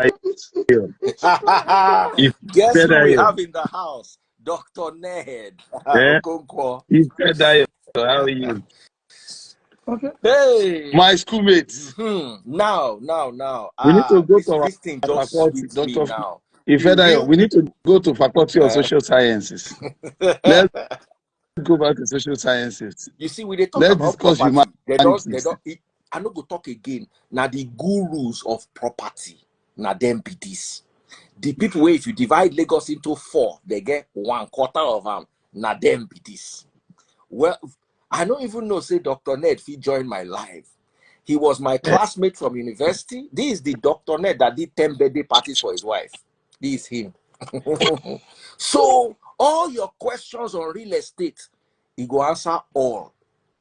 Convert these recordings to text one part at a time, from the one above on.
you. It's a plan. If Guess who we you. have in the house? Dr. Ned Eh? Okonkwo. If you. How are you? Okay. Hey. My schoolmates. Now. We need to go to This thing our just faculty, sweets me Dr. now. If The real we need to go to Faculty of uh, Social Sciences. Let's go back to Social Sciences. you see, when they talk Let's about discuss property, they don't. humanities. I no go talk again. Now the gurus of property, now them be this. The people where if you divide Lagos into 4, they get 1/4 of them. Now them be this. Well, I don't even know. Say Dr. Ned, he joined my life. He was my classmate from university. This is the Dr. Ned that did 10 birthday parties for his wife. This is him. So all your questions on real estate, he go answer all.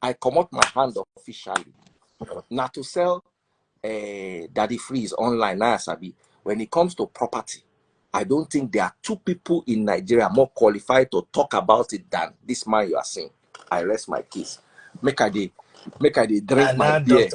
I come out my hand officially. Now to sell Daddy Freeze online, now Sabi. When it comes to property, I don't think there are 2 people in Nigeria more qualified to talk about it than this man you are seeing. I rest my case. Make I drink my beer.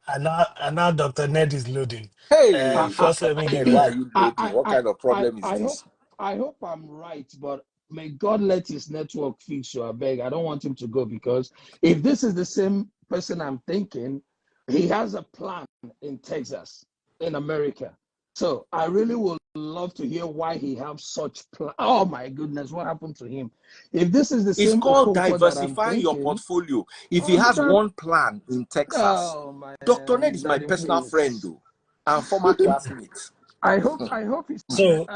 And now Dr. Ned is loading. Hey, First, let me give Ned, why you. are you loading? What kind of problem is this? I hope I'm right, but may God let his network fix you. I beg. I don't want him to go because if this is the same person I'm thinking, he has a plan in Texas, in America. So I really would love to hear why he has such plan. Oh my goodness, what happened to him? If this is the It's same called Okonkwo that I'm diversifying your thinking, portfolio. If he has one plan in Texas, oh my Dr. Ned is my daddy, personal please. friend, though, and former classmate. I hope he's So,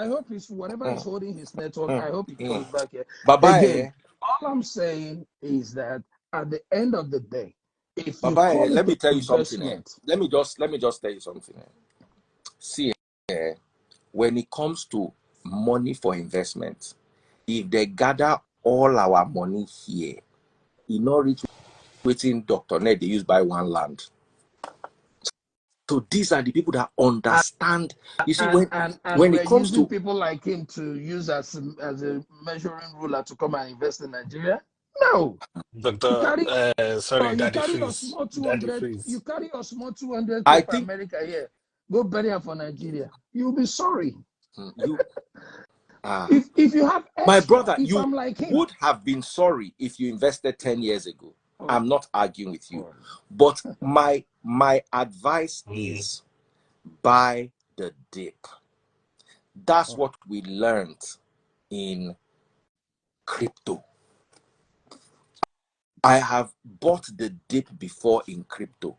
whatever is holding his network. I hope he comes back here. Bye-bye. Again, all I'm saying is that at the end of the day, if you Bye-bye. call Let me it tell you something. investment, Let me just tell you something. See, when it comes to money for investment, if they gather all our money here, it not reach within Dr. Ned they use buy one land. So these are the people that understand. You see, when we're it comes using to people like him to use as a measuring ruler to come and invest in Nigeria, no. Sorry, You Daddy carry a Freeze. small Daddy 200. You Freeze. carry a small 200K I for think America here. Go bury her for Nigeria. You'll be sorry. you If you have extra, my brother, if you I'm like him, would have been sorry if you invested 10 years ago. I'm not arguing with you. Oh. But my advice is buy the dip. That's what we learned in crypto. I have bought the dip before in crypto,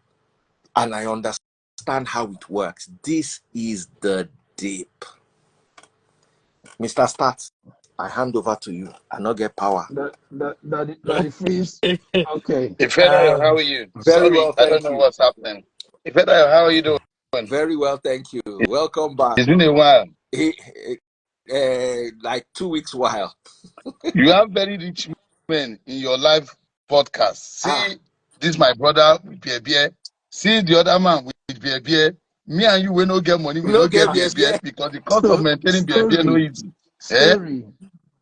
and I understand how it works. This is the dip. Mr. Stats, I hand over to you. I not get power. that freeze. Okay. Ifedayo, how are you? Very Sorry, well, I don't thank know you. what's happening. Ifedayo, how are you doing? Very well, thank you. Welcome back. It's been a while. Like 2 weeks while. You have very rich men in your live podcast. See, this my brother with beer. See the other man with beer. Me and you, we no get money, we No don't get get beer because the cost of maintaining beer no easy. Story.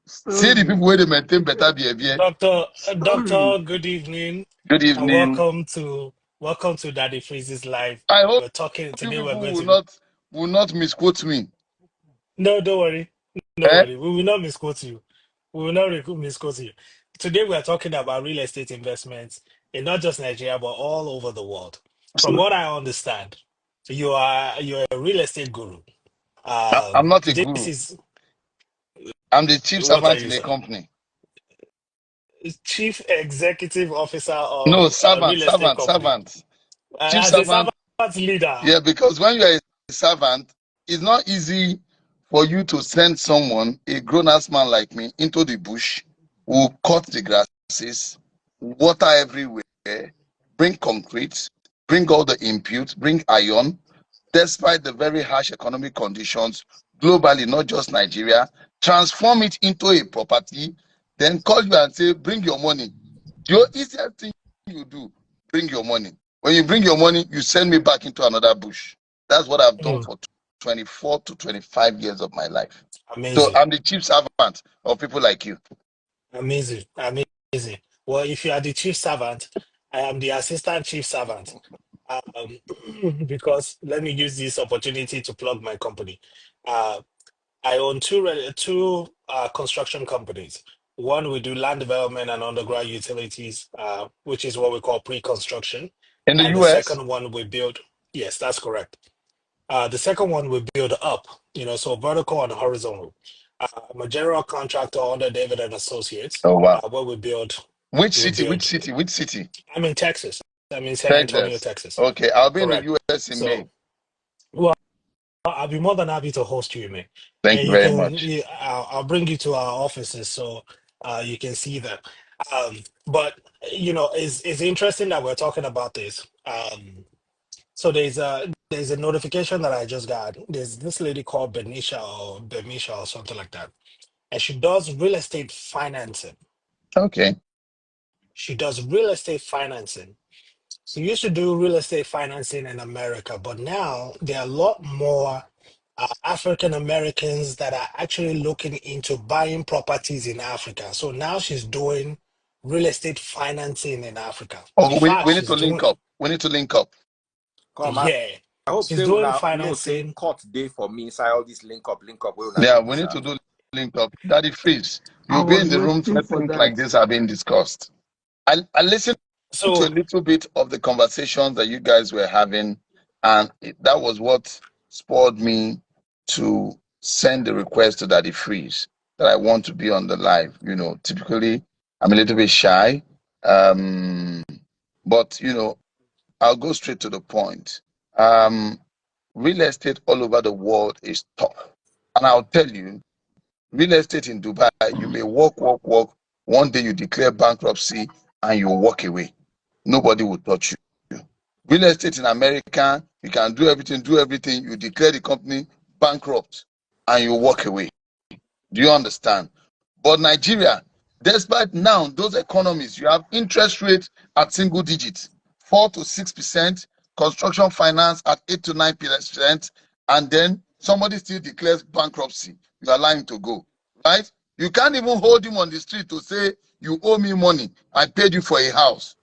See the people where they maintain better beer. Doctor, good evening. Good And evening. welcome to Daddy Freeze's live. I hope We're talking you today. people We're going will not misquote me. No, don't worry. No worry. We will not misquote you. We will not misquote you. Today we are talking about real estate investments in not just Nigeria but all over the world. From what I understand, you're a real estate guru. I'm not a This guru. is I'm the chief what are servant you, in a sir? company. Chief executive officer No, of a servant, real estate company. chief As a servant. servant leader. Yeah, because when you are a servant, it's not easy for you to send someone, a grown-ass man like me, into the bush, who will cut the grasses, water everywhere, bring concrete, bring all the input, bring iron, despite the very harsh economic conditions globally, not just Nigeria, transform it into a property, then call you and say, bring your money. The easiest thing you do, bring your money. When you bring your money, you send me back into another bush. That's what I've done for 24 to 25 years of my life. So Amazing. I'm the chief servant of people like you. Amazing. Well, if you are the chief servant, I am the assistant chief servant. because let me use this opportunity to plug my company. Uh, I own two construction companies. One, we do land development and underground utilities, which is what we call pre-construction. In the And the US? second one we build, yes, that's correct. The second one we build up, so vertical and horizontal. I'm a general contractor under David and Associates, Oh, wow. where we build. Which We city? Which build. city? Which city? I'm in Texas. I'm in San Antonio, Texas. Texas. Okay, I'll be in the Correct. US in May. So, well, I'll be more than happy to host you, man. Thank And you you very can, much. I'll bring you to our offices so you can see them. But it's interesting that we're talking about this. So there's a notification that I just got. There's this lady called Benisha or something like that, and she does real estate financing. Okay. She does real estate financing. So you used to do real estate financing in America, but now there are a lot more African Americans that are actually looking into buying properties in Africa. So now she's doing real estate financing in Africa. In Oh, fact, we need she's to link doing, up. We need to link up. Come, I yeah, hope she's say doing una no say financing. cut day for me inside all this link up where una Yeah, dey we do, need sir. to do link up. Daddy Freeze, I you'll be in was the rooms waiting where for things like that. this are being discussed. I listened to a So little bit of the conversations that you guys were having, and that was what spurred me to send the request to Daddy Freeze that I want to be on the live. Typically I'm a little bit shy, but I'll go straight to the point. Um, Real estate all over the world is tough, and I'll tell you, real estate in Dubai, you may walk, walk, walk. One day you declare bankruptcy and you walk away. Nobody will touch you. Real estate in America, you can do everything, you declare the company bankrupt and you walk away. Do you understand? But Nigeria, despite now those economies, you have interest rates at single digits, 4 to 6%, construction finance at 8 to 9%, and then somebody still declares bankruptcy. You allow him to go, right? You can't even hold him on the street to say, you owe me money. I paid you for a house.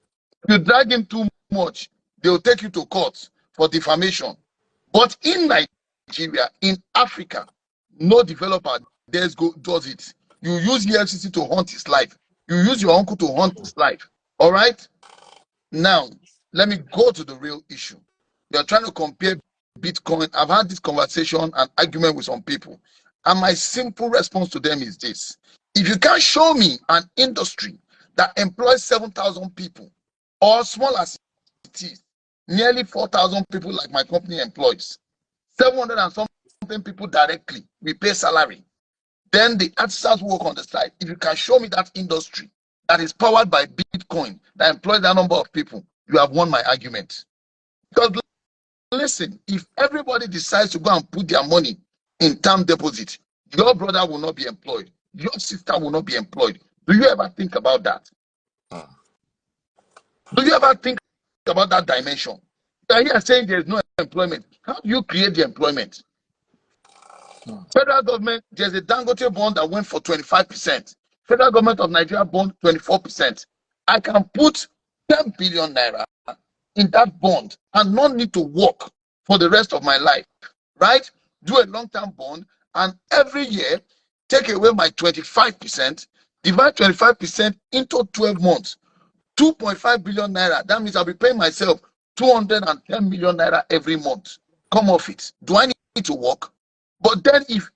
If you drag him too much, they'll take you to court for defamation. But in Nigeria, in Africa, no developer does it. You use EFCC to hunt his life. You use your uncle to hunt his life. All right? Now, let me go to the real issue. You're trying to compare Bitcoin. I've had this conversation and argument with some people. And my simple response to them is this. If you can't show me an industry that employs 7,000 people, or small as it is, nearly 4,000 people like my company employs, 700 and something people directly, we pay salary. Then the artisans work on the side. If you can show me that industry that is powered by Bitcoin, that employs that number of people, you have won my argument. Because listen, if everybody decides to go and put their money in term deposit, your brother will not be employed. Your sister will not be employed. Do you ever think about that? Do you ever think about that dimension? You are here saying there is no employment. How do you create the employment? Federal government, there's a Dangote bond that went for 25%. Federal government of Nigeria bond 24%. I can put 10 billion naira in that bond and not need to work for the rest of my life, right? Do a long-term bond and every year take away my 25%, divide 25% into 12 months, 2.5 billion naira. That means I'll be paying myself 210 million naira every month. Come off it. Do I need to work? But then if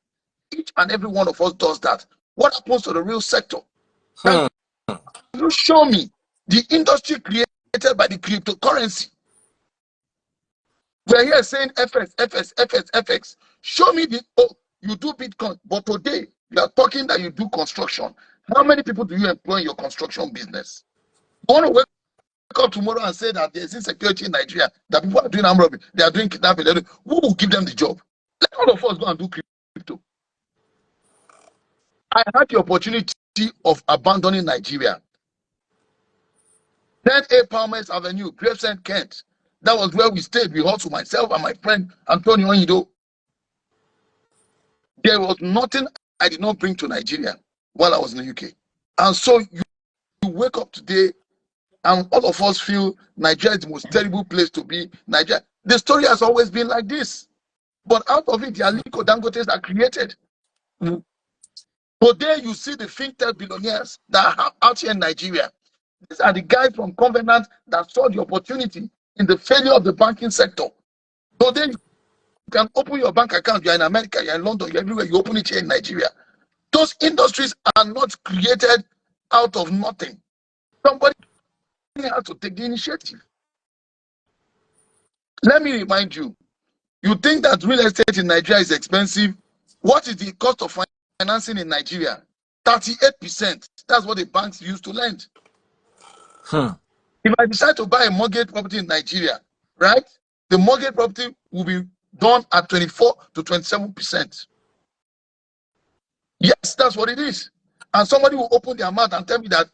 each and every one of us does that, what happens to the real sector? Can you show me the industry created by the cryptocurrency? We're here saying FX, FX, FX, FX. Show me you do Bitcoin, but today you are talking that you do construction. How many people do you employ in your construction business? You want to wake up tomorrow and say that there's insecurity in Nigeria, that people are doing armed robbery, they are doing kidnapping. Who will give them the job? Let all of us go and do crypto. I had the opportunity of abandoning Nigeria. 10A Palmer's Avenue, Gravesend, Kent. That was where we stayed. We hustled, myself and my friend Antonio Onido. There was nothing I did not bring to Nigeria while I was in the UK. And so you wake up today and all of us feel Nigeria is the most terrible place to be. Nigeria, the story has always been like this. But out of it, the Aliko Dangotes are created. Today, you see the fintech billionaires that are out here in Nigeria. These are the guys from Covenant that saw the opportunity in the failure of the banking sector. Today, you can open your bank account. You're in America, you're in London, you're everywhere. You open it here in Nigeria. Those industries are not created out of nothing. Somebody has to take the initiative. Let me remind you, you think that real estate in Nigeria is expensive? What is the cost of financing in Nigeria? 38%. That's what the banks use to lend. If I decide to buy a mortgage property in Nigeria, right, the mortgage property will be done at 24 to 27%. Yes, that's what it is. And somebody will open their mouth and tell me that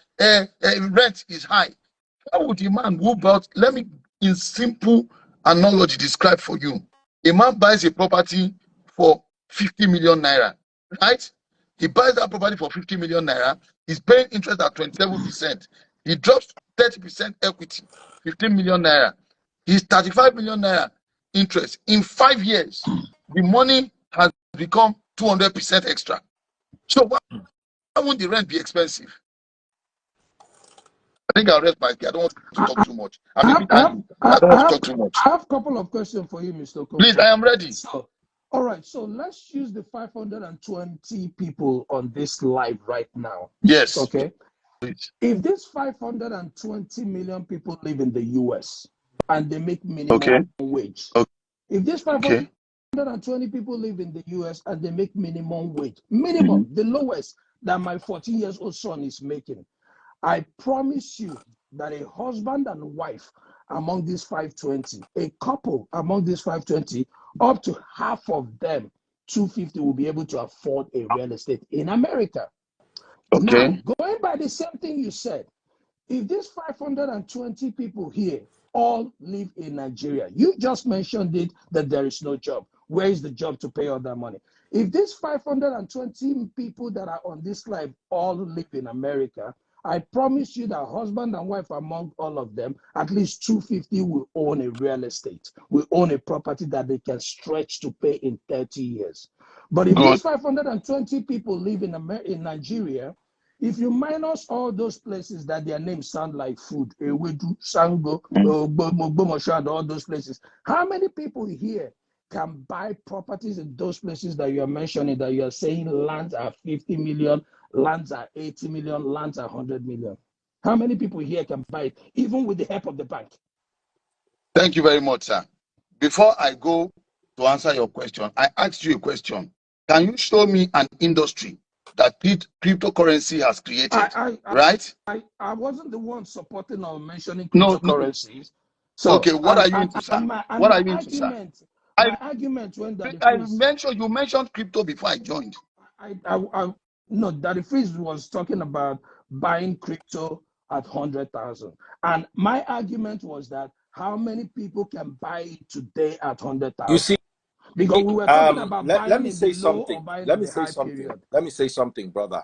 rent is high. How would a man who bought, let me in simple analogy describe for you. A man buys a property for 50 million naira, right? He buys that property for 50 million naira. He's paying interest at 27%. He drops 30% equity, 15 million naira. He's 35 million naira interest. In 5 years, the money has become 200% extra. So why won't the rent be expensive? I think I'll rest my case. I don't want to talk too much. I don't want to talk too much. I have a couple of questions for you, Mr. Okonkwo. Please, I am ready. So, all right, so let's use the 520 people on this live right now. Yes. Okay. Please. If these 520 million people live in the US and they make minimum wage, if these 520 people live in the US and they make minimum wage, the lowest that my 14 years old son is making, I promise you that a husband and wife among these 520, a couple among these 520, up to half of them, 250, will be able to afford a real estate in America. Okay. Now, going by the same thing you said, if these 520 people here all live in Nigeria, you just mentioned it that there is no job. Where is the job to pay all that money? If these 520 people that are on this live all live in America, I promise you that husband and wife among all of them, at least 250 will own a real estate, will own a property that they can stretch to pay in 30 years. But if these 520 people live in Nigeria, if you minus all those places that their names sound like food, Ewedu, Sango, Bomosho, and all those places, how many people here can buy properties in those places that you are mentioning, that you are saying lands are 50 million, lands are 80 million, lands are 100 million? How many people here can buy it, even with the help of the bank? Thank you very much, sir. Before I go to answer your question, I asked you a question. Can you show me an industry that cryptocurrency has created? Right? I wasn't the one supporting or mentioning cryptocurrencies. No. So, okay, what are you into, sir? What are you into, sir? My argument when you mentioned crypto before I joined. No, Daddy Freeze was talking about buying crypto at 100,000, and my argument was that how many people can buy it today at 100,000? You see, because we were talking about let me say something. Let me say something. Period. Let me say something, brother.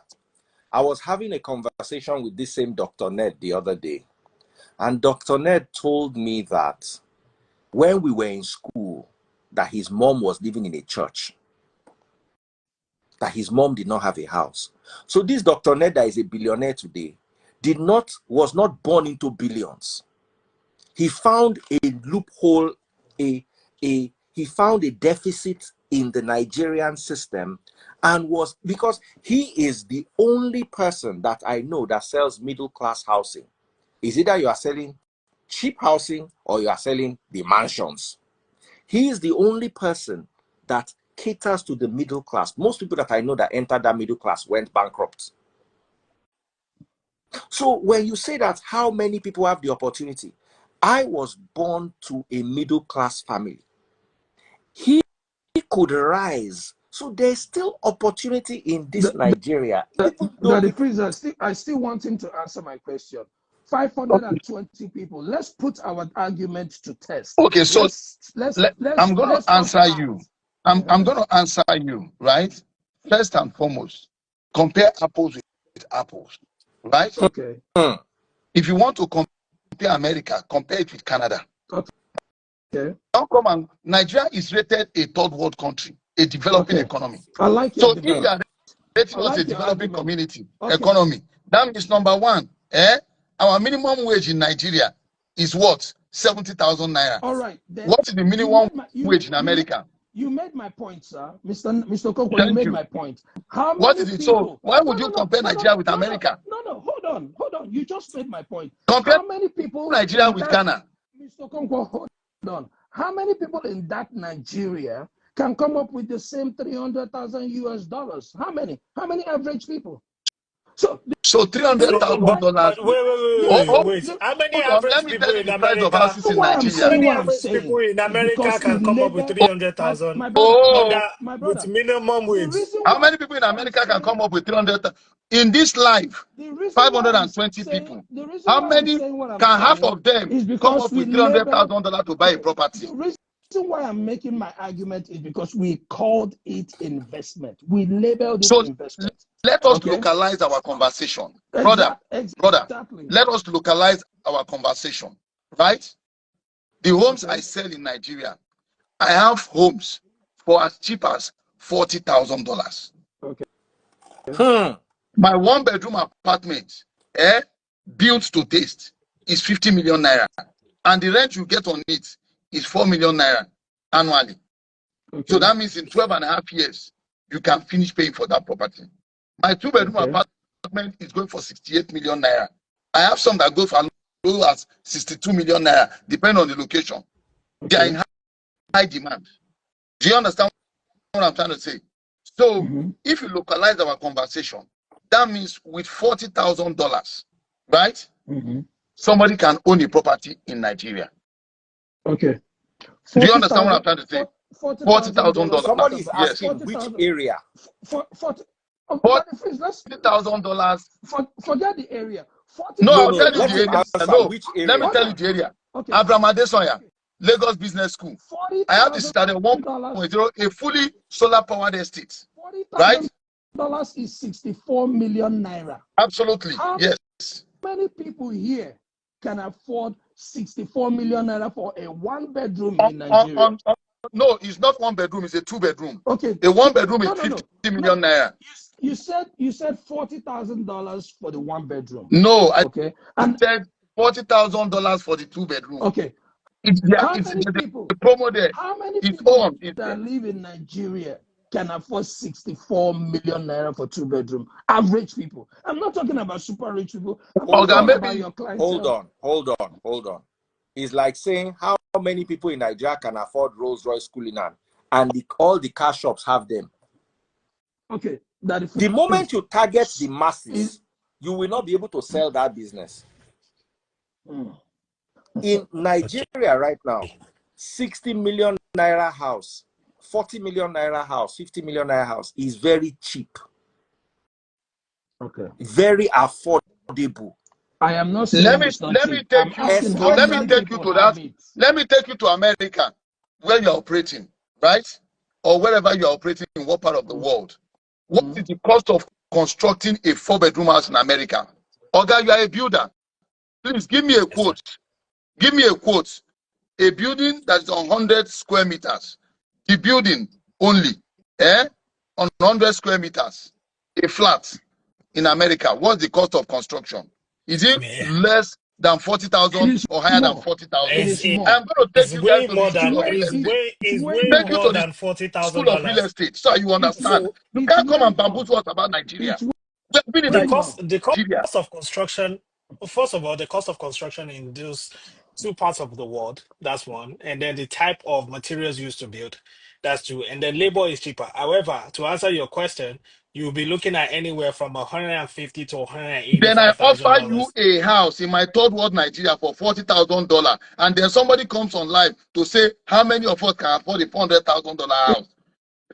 I was having a conversation with this same Dr. Ned the other day, and Dr. Ned told me that when we were in school, that his mom was living in a church, that his mom did not have a house. So this Dr. Ned that is a billionaire today was not born into billions. He found a loophole, he found a deficit in the Nigerian system, and because he is the only person that I know that sells middle class housing. Is either you are selling cheap housing or you are selling the mansions. He is the only person that caters to the middle class. Most people that I know that entered that middle class went bankrupt. So when you say that, how many people have the opportunity? I was born to a middle class family. He could rise. So there's still opportunity in this Nigeria. I still want him to answer my question. 520 people. Let's put our argument to test. Okay, so I'm going to answer you. I'm going to answer you, right? First and foremost, compare apples with apples, right? Okay. If you want to compare America, compare it with Canada. Okay. Don't come and Nigeria is rated a third world country, a developing economy. I like So your if you debate. are rating I us a like your developing argument. community Okay. economy, that means number one, our minimum wage in Nigeria is what? 70,000 naira. All right. Then What is the minimum wage in America? You made my point, sir. Mr. Okonkwo, you Thank made you. my point. How What many is it? people? So why would you compare Nigeria with America? No, hold on. You just made my point. Compare How many people Nigeria in with that- Ghana. Mr. Okonkwo, hold on. How many people in that Nigeria can come up with the same 300,000 US dollars? How many? How many average people? So $300,000. But wait. How many Hold on, let average me people tell you in the price of America? houses in why I'm Nigeria. How saying many what I'm average saying people in is America because can we come up with label 300,000 my brother, Oh, my brother. with minimum The wage? reason how why many people in America can come up with 300,000? In this life, the reason why I'm 520 saying- people. the reason How why I'm many saying what I'm can half saying of them is come because up we with label $300,000 to buy a property? the reason why I'm making my argument is because we called it investment. We labeled it So investment. let us Okay? localize our conversation. Brother, Exactly. let us localize our conversation, right? The homes Okay. I sell in Nigeria, I have homes for as cheap as $40,000. Okay. My one bedroom apartment, built to taste, is 50 million naira, and the rent you get on it is 4 million naira annually. Okay. So that means in 12 and a half years, you can finish paying for that property. My two-bedroom apartment is going for 68 million naira. I have some that go for as low as 62 million naira, depending on the location. They are in high demand. Do you understand what I'm trying to say? So if you localize our conversation, that means with $40,000, right? Somebody can own a property in Nigeria. Okay. Do you understand what I'm trying to say? $40,000. Somebody is Yes. asking which area. $40,000. Forget the area. No, I'll tell you let the him area. answer No, which area. let me tell you the area. Abraham Adesoya, Lagos Business School. I have this at 1.0, a fully solar powered estate. Right? $40,000 is 64 million naira. Absolutely. Yes. How many people here can afford 64 million naira for a one bedroom in Nigeria? No, it's not one bedroom, it's a two bedroom. Okay. A one bedroom is 50 million naira. You said $40,000 for the one bedroom. No, I said $40,000 for the two bedroom. Okay. How many people? The promo there. How many people that live in Nigeria can afford 64 million naira for two bedroom? Average people. I'm not talking about super rich people. I'm not talking about your clientele. Hold on. It's like saying how many people in Nigeria can afford Rolls Royce Cullinan, and all the car shops have them. Okay. The moment you target the masses, you will not be able to sell that business. In Nigeria right now, 60 million naira house, 40 million naira house, 50 million naira house is very cheap. Okay. Very affordable. I am not saying let me take you to America, where you're operating, right? Or wherever you're operating, in what part of the world. What is the cost of constructing a 4-bedroom house in America? Oga, you are a builder. Please give me a quote. Give me a quote. A building that is on 100 square meters. The building only, on 100 square meters. A flat in America. What's the cost of construction? Is it less than 40,000 or higher than 40,000? I'm going to take you guys to the school of real estate. Way more than $40,000. School of real estate, so you understand. You can't come and bamboozle us about Nigeria. The cost of construction. First of all, the cost of construction in those two parts of the world. That's one, and then the type of materials used to build. That's two, and then labor is cheaper. However, to answer your question, you'll be looking at anywhere from 150 to Then I offer you $185,000. a house in my third world Nigeria for $40,000, and then somebody comes online to say how many of us can afford a $400,000 house.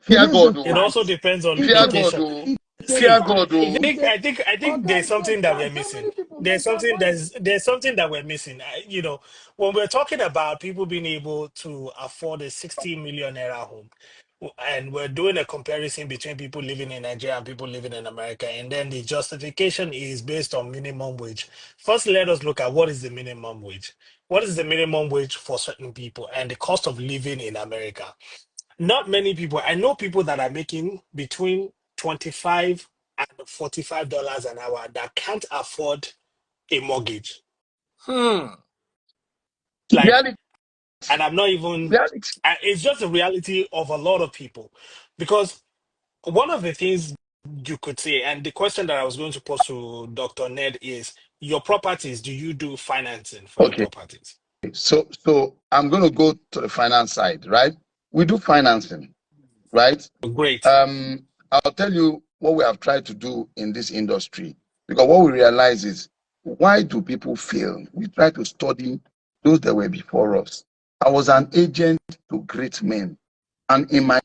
Fear God. It also depends on Fear location. God. Fear God. I think there's something that we're missing. There's something that we're missing. When we're talking about people being able to afford a 60 million naira home, and we're doing a comparison between people living in Nigeria and people living in America, and then the justification is based on minimum wage. First, let us look at what is the minimum wage. What is the minimum wage for certain people and the cost of living in America? Not many people. I know people that are making between 25 and $45 an hour that can't afford a mortgage. Hmm. Like, Reality, and I'm not even, reality. it's just the reality of a lot of people. Because one of the things you could say, and the question that I was going to pose to Dr. Ned is, your properties, do you do financing for your Okay. properties? So I'm going to go to the finance side, right? We do financing, right? Great. I'll tell you what we have tried to do in this industry, because what we realize is, why do people fail? We try to study those that were before us. I was an agent to great men, and in my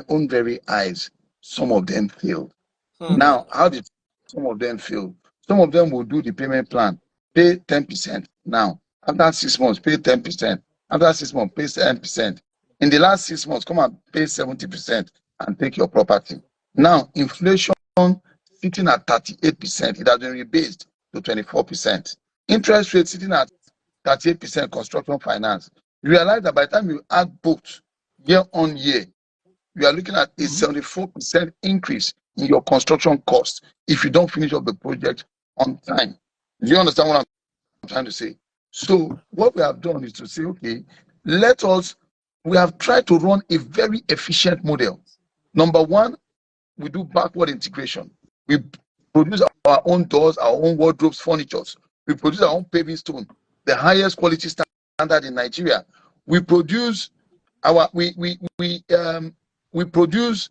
own very eyes, some of them failed. Hmm. Now, how did some of them fail? Some of them will do the payment plan, pay 10% now. After 6 months, pay 10%. After 6 months, pay 10%. In the last 6 months, come and pay 70% and take your property. Now, inflation sitting at 38%, it has been rebased to 24%. Interest rate sitting at 38% construction finance. You realize that by the time you add both year on year, you are looking at a 74% increase in your construction cost if you don't finish up the project on time. Do you understand what I'm trying to say? So what we have done is to say, okay, we have tried to run a very efficient model. Number one, we do backward integration. We produce our own doors, our own wardrobes, furnitures. We produce our own paving stone, the highest quality standard in Nigeria. We produce our we produce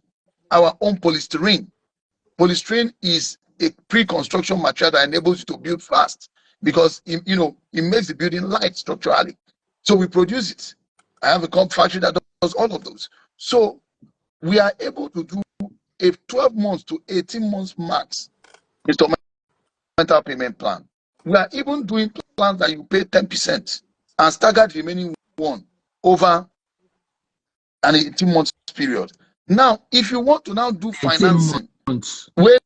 our own polystyrene. Polystyrene is a pre-construction material that enables you to build fast, because it makes the building light structurally. So we produce it. I have a factory that does all of those. So we are able to do a 12 months to 18 months max installmental payment plan. We are even doing plans that you pay 10% and staggered remaining one over an 18 months period. Now, if you want to now do 18 financing, months. wait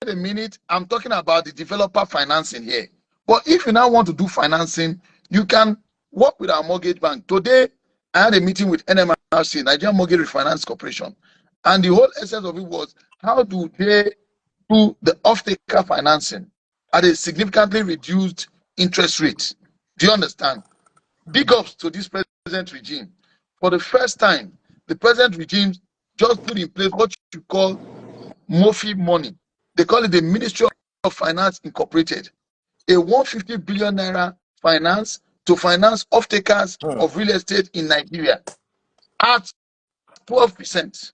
a minute, I'm talking about the developer financing here. But if you now want to do financing, you can work with our mortgage bank. Today, I had a meeting with NMRC, Nigerian Mortgage Refinance Corporation, and the whole essence of it was, how do they do the off-taker financing at a significantly reduced interest rate? Do you understand? Big ups to this present regime. For the first time, the present regime just put in place what you call MOFI money. They call it the Ministry of Finance Incorporated. A 150 billion naira finance to finance off-takers Hmm. of real estate in Nigeria at 12%.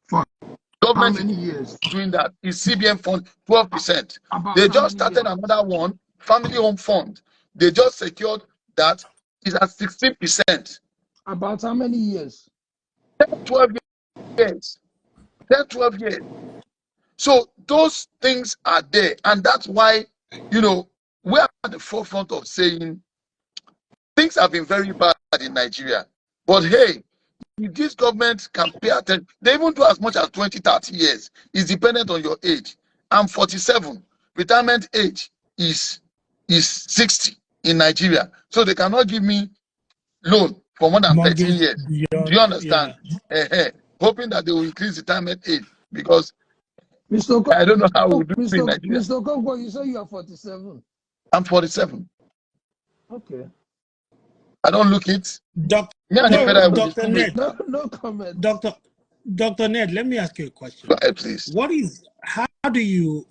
For how Government many is years? doing that. Is CBN fund 12%. About They how just many started years? another one, family home fund. They just secured that, is at 16%. About how many years? 12 years. 10, 12 years. So those things are there. And that's why, we are at the forefront of saying things have been very bad in Nigeria. But hey, if this government can pay attention, they even do as much as 20, 30 years. It's dependent on your age. I'm 47. Retirement age is 60 in Nigeria. So they cannot give me loan for more than 13 Mortgage years. Do beyond, you yeah. understand? Hoping that they will increase retirement age, because Mr. I don't know how we Okonkwo, do it in Nigeria. Mr. Okonkwo, you say you are 47. I'm 47. Okay. I don't look it. Doc, Me and the No, federal no, will be Dr. schoolmates Ned, now. no comment. Dr. Ned, let me ask you a Go question. ahead, please. How do you,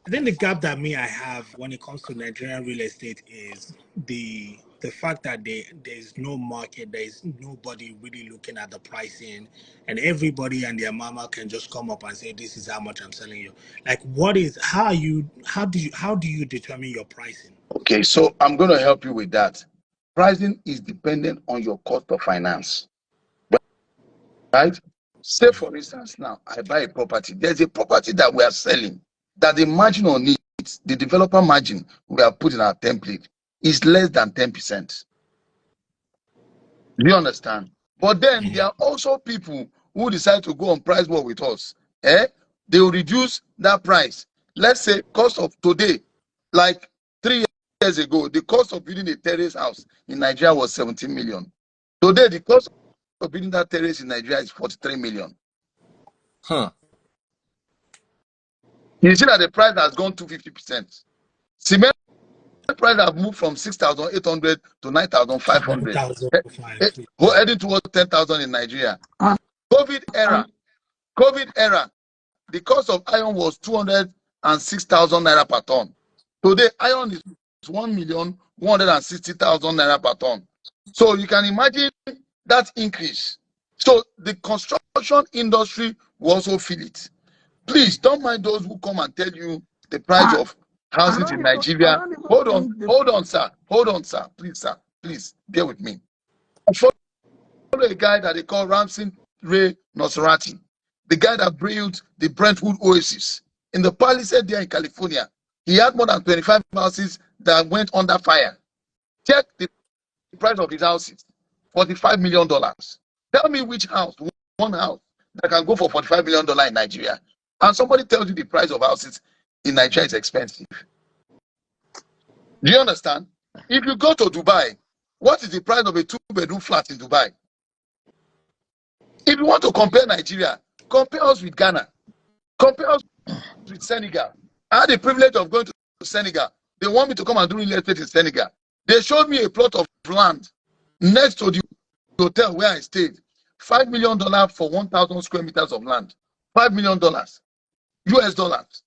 I think the gap that I have when it comes to Nigerian real estate is the fact that there's no market, there's nobody really looking at the pricing, and everybody and their mama can just come up and say, this is how much I'm selling you. Like, how do you determine your pricing? Okay, so I'm going to help you with that. Pricing is dependent on your cost of finance, right? Say, for instance, now I buy a property. There's a property that we are selling that the margin on it, the developer margin we have put in our template, is less than 10%. Do you understand? But then there are also people who decide to go on price war with us. They will reduce that price. Let's say cost of today, like 3 years ago, the cost of building a terrace house in Nigeria was 17 million. Today, the cost of building that terrace in Nigeria is 43 million. You see that the price has gone to 50%. Cement price have moved from 6,800 to 9,500. Heading towards 10,000 in Nigeria. COVID era, the cost of iron was 206,000 naira per ton. Today, iron is 1,160,000 naira per ton. So you can imagine that increase. So the construction industry will also feel it. Please don't mind those who come and tell you the price of houses in Nigeria. Hold on, sir. Please, sir. Please bear with me. I follow a guy that they call Ramsey Ray Nosrati, the guy that built the Brentwood Oasis in the Palisade there in California. He had more than 25 houses that went under fire. Check the price of his houses, $45 million. Tell me which house, one house that can go for $45 million in Nigeria. And somebody tells you the price of houses in Nigeria is expensive. Do you understand? If you go to Dubai, what is the price of a 2-bedroom flat in Dubai? If you want to compare Nigeria, compare us with Ghana. Compare us with Senegal. I had the privilege of going to Senegal. They want me to come and do real estate in Senegal. They showed me a plot of land next to the hotel where I stayed. $5 million for 1,000 square meters of land. $5 million. US dollars.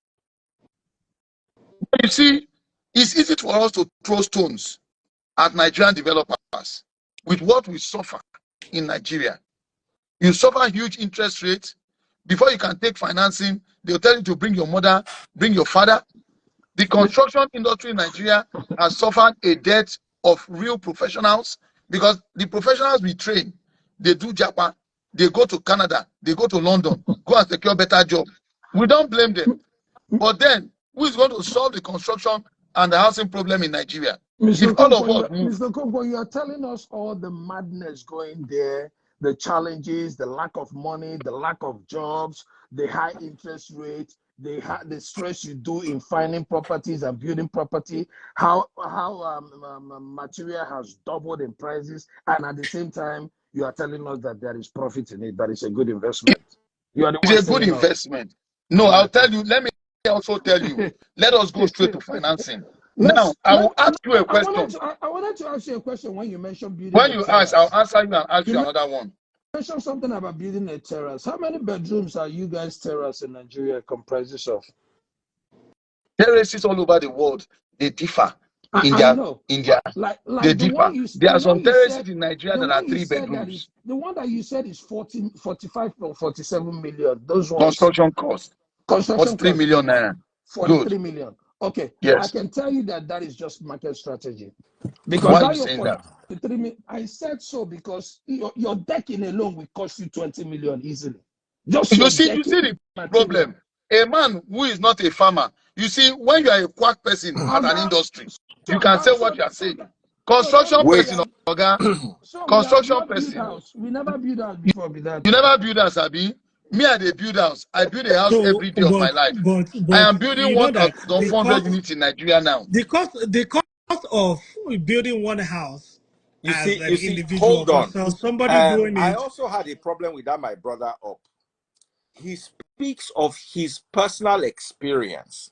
You see, it's easy for us to throw stones at Nigerian developers with what we suffer in Nigeria. You suffer huge interest rates. Before you can take financing, they'll tell you to bring your mother, bring your father. The construction industry in Nigeria has suffered a debt of real professionals because the professionals we train, they do Japan, they go to Canada, they go to London, go and secure better job. We don't blame them. But then, who is going to solve the construction and the housing problem in Nigeria? Mr. Okonkwo, you are telling us all the madness going there, the challenges, the lack of money, the lack of jobs, the high interest rate, the stress you do in finding properties and building property, how material has doubled in prices, and at the same time, you are telling us that there is profit in it, that it's a good investment. You are the one it's a good investment. No, I'll tell you, let me also tell you, let us go straight to financing. Now, I will ask you a question. I wanted to ask you a question when you mentioned building. When you ask, I'll answer you and ask you another one. You mentioned something about building a terrace. How many bedrooms are you guys' terrace in Nigeria comprises of? Terraces all over the world, they differ. They differ. There are some terraces in Nigeria that are 3 bedrooms. The one that you said is 45 or 47 million. Those ones. Construction cost. 43 million naira. 43 million. Okay. Yes. I can tell you that is just market strategy. Because why are you saying that? I said so because your decking alone will cost you 20 million easily. You see the problem. A man who is not a farmer, you see, when you are a quack person at an industry, you can say what you are saying. Construction person, construction person. We never build house before with that. You never build house, Abi? Me, I build house. I build a house every day of my life. I am building 1,400 units in Nigeria now. The cost of building one house. You as see, an individual, hold on. So somebody doing it. I also had a problem with that. My brother up. He speaks of his personal experience.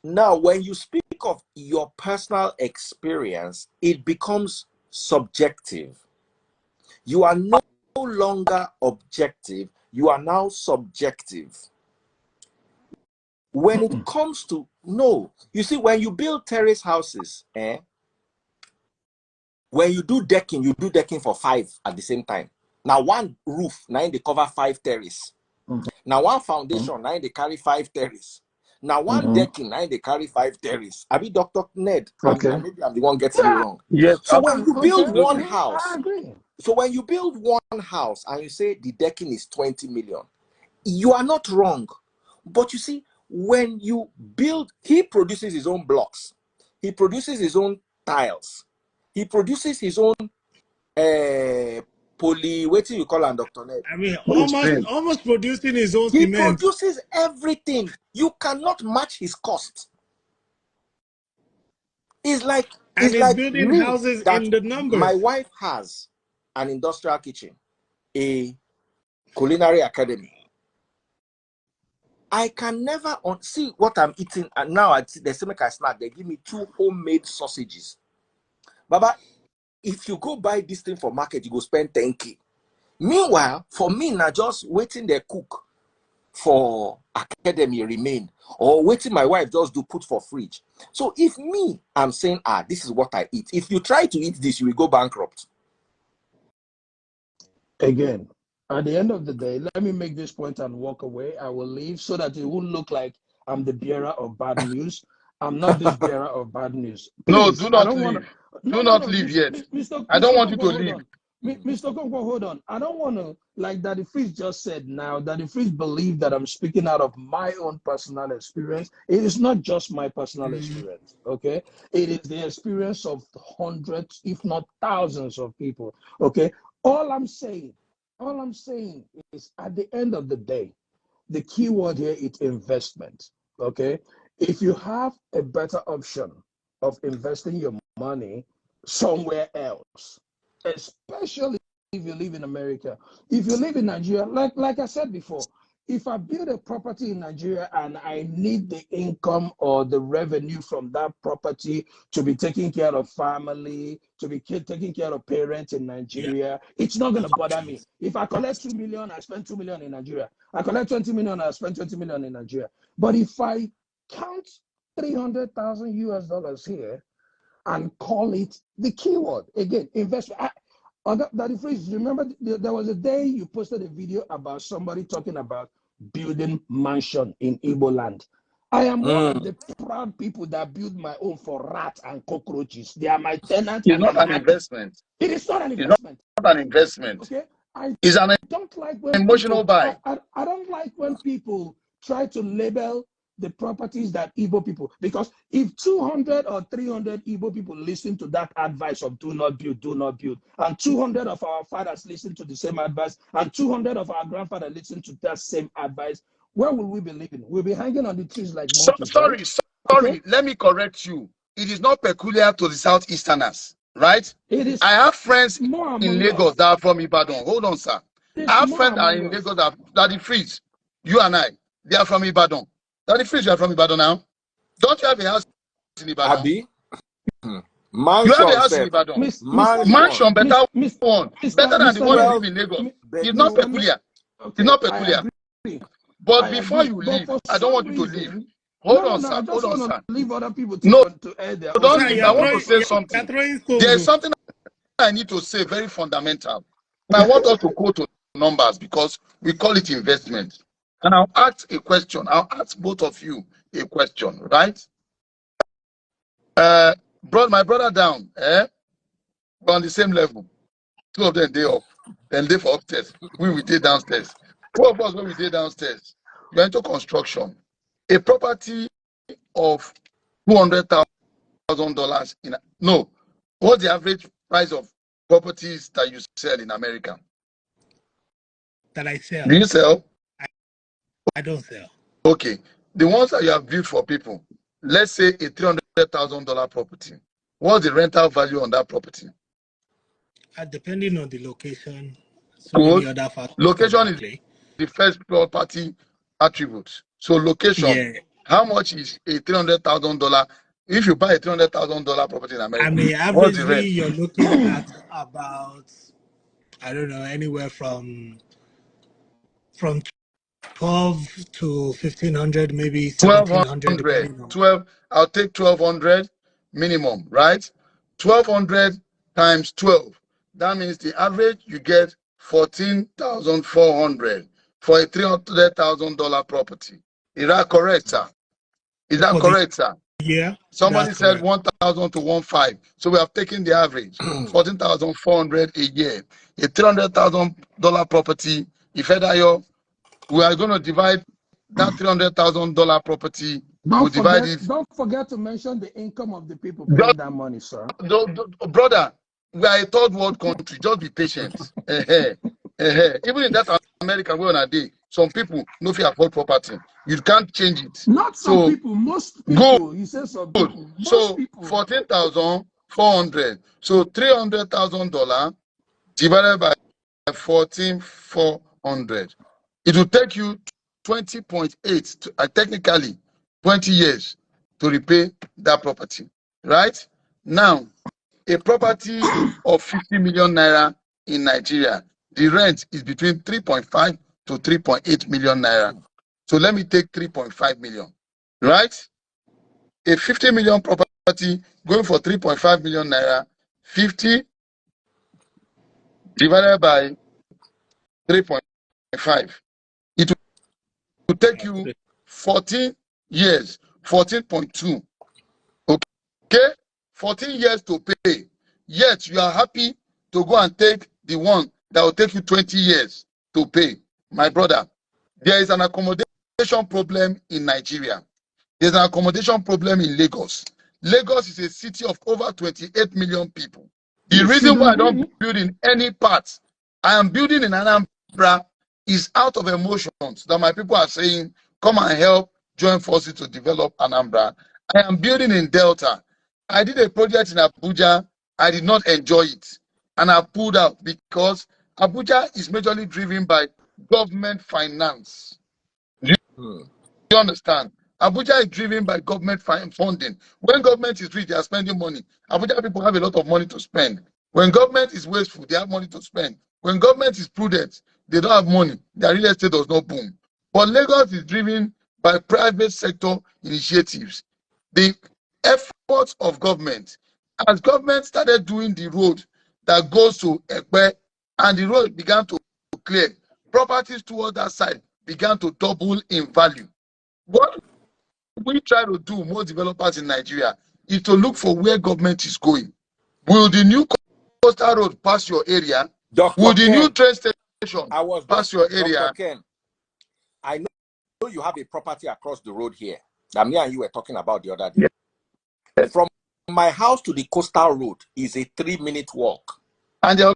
Now, when you speak of your personal experience, it becomes subjective. You are no longer objective. You are now subjective. When it comes to, you see, when you build terrace houses, when you do decking for 5 at the same time. Now, one roof, now they cover 5 terrace. Now, one foundation, now they carry 5 terrace. Now, one decking, now they carry 5 terrace. I be Dr. Ned. Okay. Maybe I'm the one getting it wrong. Yes. So when you build one house, I agree. So when you build one house and you say the decking is 20 million, you are not wrong. But you see, when you build, he produces his own blocks. He produces his own tiles. He produces his own waiting you call on Dr. Ned. I mean, Explain. almost producing his own He cement. produces everything. You cannot match his cost. It's like And he's building me houses that in the numbers. my wife has an industrial kitchen, a culinary academy. I can never see what I'm eating, and now they say make I snack. They give me 2 homemade sausages. Baba, if you go buy this thing for market, you go spend 10K. Meanwhile, for me, now just waiting they cook for academy remain, or waiting my wife just do put for fridge. So if me, I'm saying, this is what I eat. If you try to eat this, you will go bankrupt. Again, at the end of the day, let me make this point and walk away. I will leave so that it won't look like I'm the bearer of bad news. I'm not this bearer of bad news. Please, No, do not I don't leave. want to. Do not leave yet. I don't want you to leave. Mr. Okonkwo, hold on. I don't want to, like Daddy Freeze just said now, Daddy Freeze believe that I'm speaking out of my own personal experience. It is not just my personal experience, okay? It is the experience of hundreds, if not thousands of people, okay? All I'm saying is at the end of the day, the key word here is investment, okay? If you have a better option of investing your money somewhere else, especially if you live in America. If you live in Nigeria, like I said before, if I build a property in Nigeria and I need the income or the revenue from that property to be taking care of family, to be taking care of parents in Nigeria, it's not going to bother me. If I collect 2 million, I spend 2 million in Nigeria. I collect 20 million, I spend 20 million in Nigeria. But if I count 300,000 US dollars here and call it the keyword, again, investment. Daddy Freeze, remember there was a day you posted a video about somebody talking about building mansion in Igbo land. I am one of the proud people that build my own for rats and cockroaches. They are my tenants. It's not an investment. It is not an investment. It's not an investment. Okay, It's an don't like when emotional buy. I don't like when people try to label the properties that Igbo people, because if 200 or 300 Igbo people listen to that advice of do not build, and 200 of our fathers listen to the same advice, and 200 of our grandfathers listen to that same advice, where will we be living? We'll be hanging on the trees like monkeys. Sorry, right? Okay? Let me correct you. It is not peculiar to the Southeasterners, right? It is. I have friends more in Lagos that are from Ibadan. Hold on, sir. I have friends that are in Lagos that are Freeze. You and I, they are from Ibadan. Daddy Freeze, you are from Ibadan now. Don't you have a house in Ibadan? Abi? You have a house in Ibadan. Mansion, better one. Better than the one you live in Lagos. It's not peculiar. It's not peculiar. But before you leave, I don't want you to leave. Hold on, sir. Hold on, sir. Leave other people to air their don't leave. I want to say something. There is something I need to say very fundamental. And I want us to go to numbers because we call it investment. And I'll ask a question. I'll ask both of you a question, right? Brought my brother down, we're on the same level. Two of them, they up. Then they for upstairs. We will stay downstairs. Two of us, when we stay downstairs, we're into construction. A property of $200,000 in no. What's the average price of properties that you sell in America? That I sell. Do you sell? I don't sell. Okay. The ones that you have built for people, let's say a $300,000 property. What's the rental value on that property? Depending on the location, so many other factors. Location is the first property attribute. So location, yeah. How much is a $300,000? If you buy a $300,000 property in America, I mean, averagely you're looking at about, I don't know, anywhere from 12 to 1,500, maybe 1,700. 12. I'll take 1,200 minimum, right? 1,200 times 12. That means the average you get 14,400 for a $300,000 property. Is that correct, sir? Is that correct, sir? Yeah. Somebody said 1,000 to 1,500. So we have taken the average, 14,400 a year. A $300,000 property. If we are going to divide that $300,000 property. Don't forget to mention the income of the people paying that money, sir. Brother, we are a third world country. Just be patient. Even in that American way on a day, some people no fit afford property. You can't change it. Not some So people, most good. people. You say some people, most So people. 14,400. So $300,000 divided by 14,400. It will take you 20.8 technically 20 years to repay that property. Right? Now, a property of 50 million naira in Nigeria, the rent is between 3.5 to 3.8 million naira. So let me take 3.5 million. Right? A 50 million property going for 3.5 million naira, 50 divided by 3.5. It will take you 14 years, 14.2. Okay? 14 years to pay. Yet you are happy to go and take the one that will take you 20 years to pay. My brother, there is an accommodation problem in Nigeria. There's an accommodation problem in Lagos. Lagos is a city of over 28 million people. The reason why I don't build in any part, I am building in Anambra, is out of emotions that my people are saying, come and help join forces to develop Anambra. I am building in Delta. I did a project in Abuja. I did not enjoy it. And I pulled out because Abuja is majorly driven by government finance. Do you understand? Abuja is driven by government funding. When government is rich, they are spending money. Abuja people have a lot of money to spend. When government is wasteful, they have money to spend. When government is prudent, they don't have money. Their real estate does not boom. But Lagos is driven by private sector initiatives. The efforts of government, as government started doing the road that goes to Ekpe, and the road began to clear, properties towards that side began to double in value. What we try to do, most developers in Nigeria, is to look for where government is going. Will the new coastal road pass your area? Dr. Will the Ken, new train station pass your area? Dr. Ken, I know you have a property across the road here that me and you were talking about the other day. Yes. From my house to the coastal road is a 3-minute walk. And there will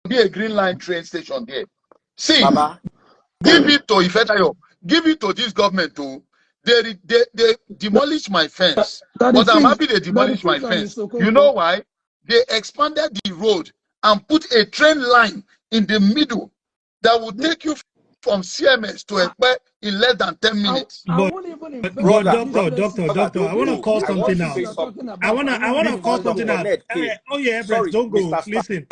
be a green line train station there. See, Baba, give it to Ifetayo. Give it to this government too. They demolished my fence. But I'm happy they demolished my fence. You know why? They expanded the road and put a train line in the middle that will take you from CMS to Ekpe in less than 10 minutes. Doctor, I want to call something out. I want to call something out. Oh yeah, Brett, don't go. Listen,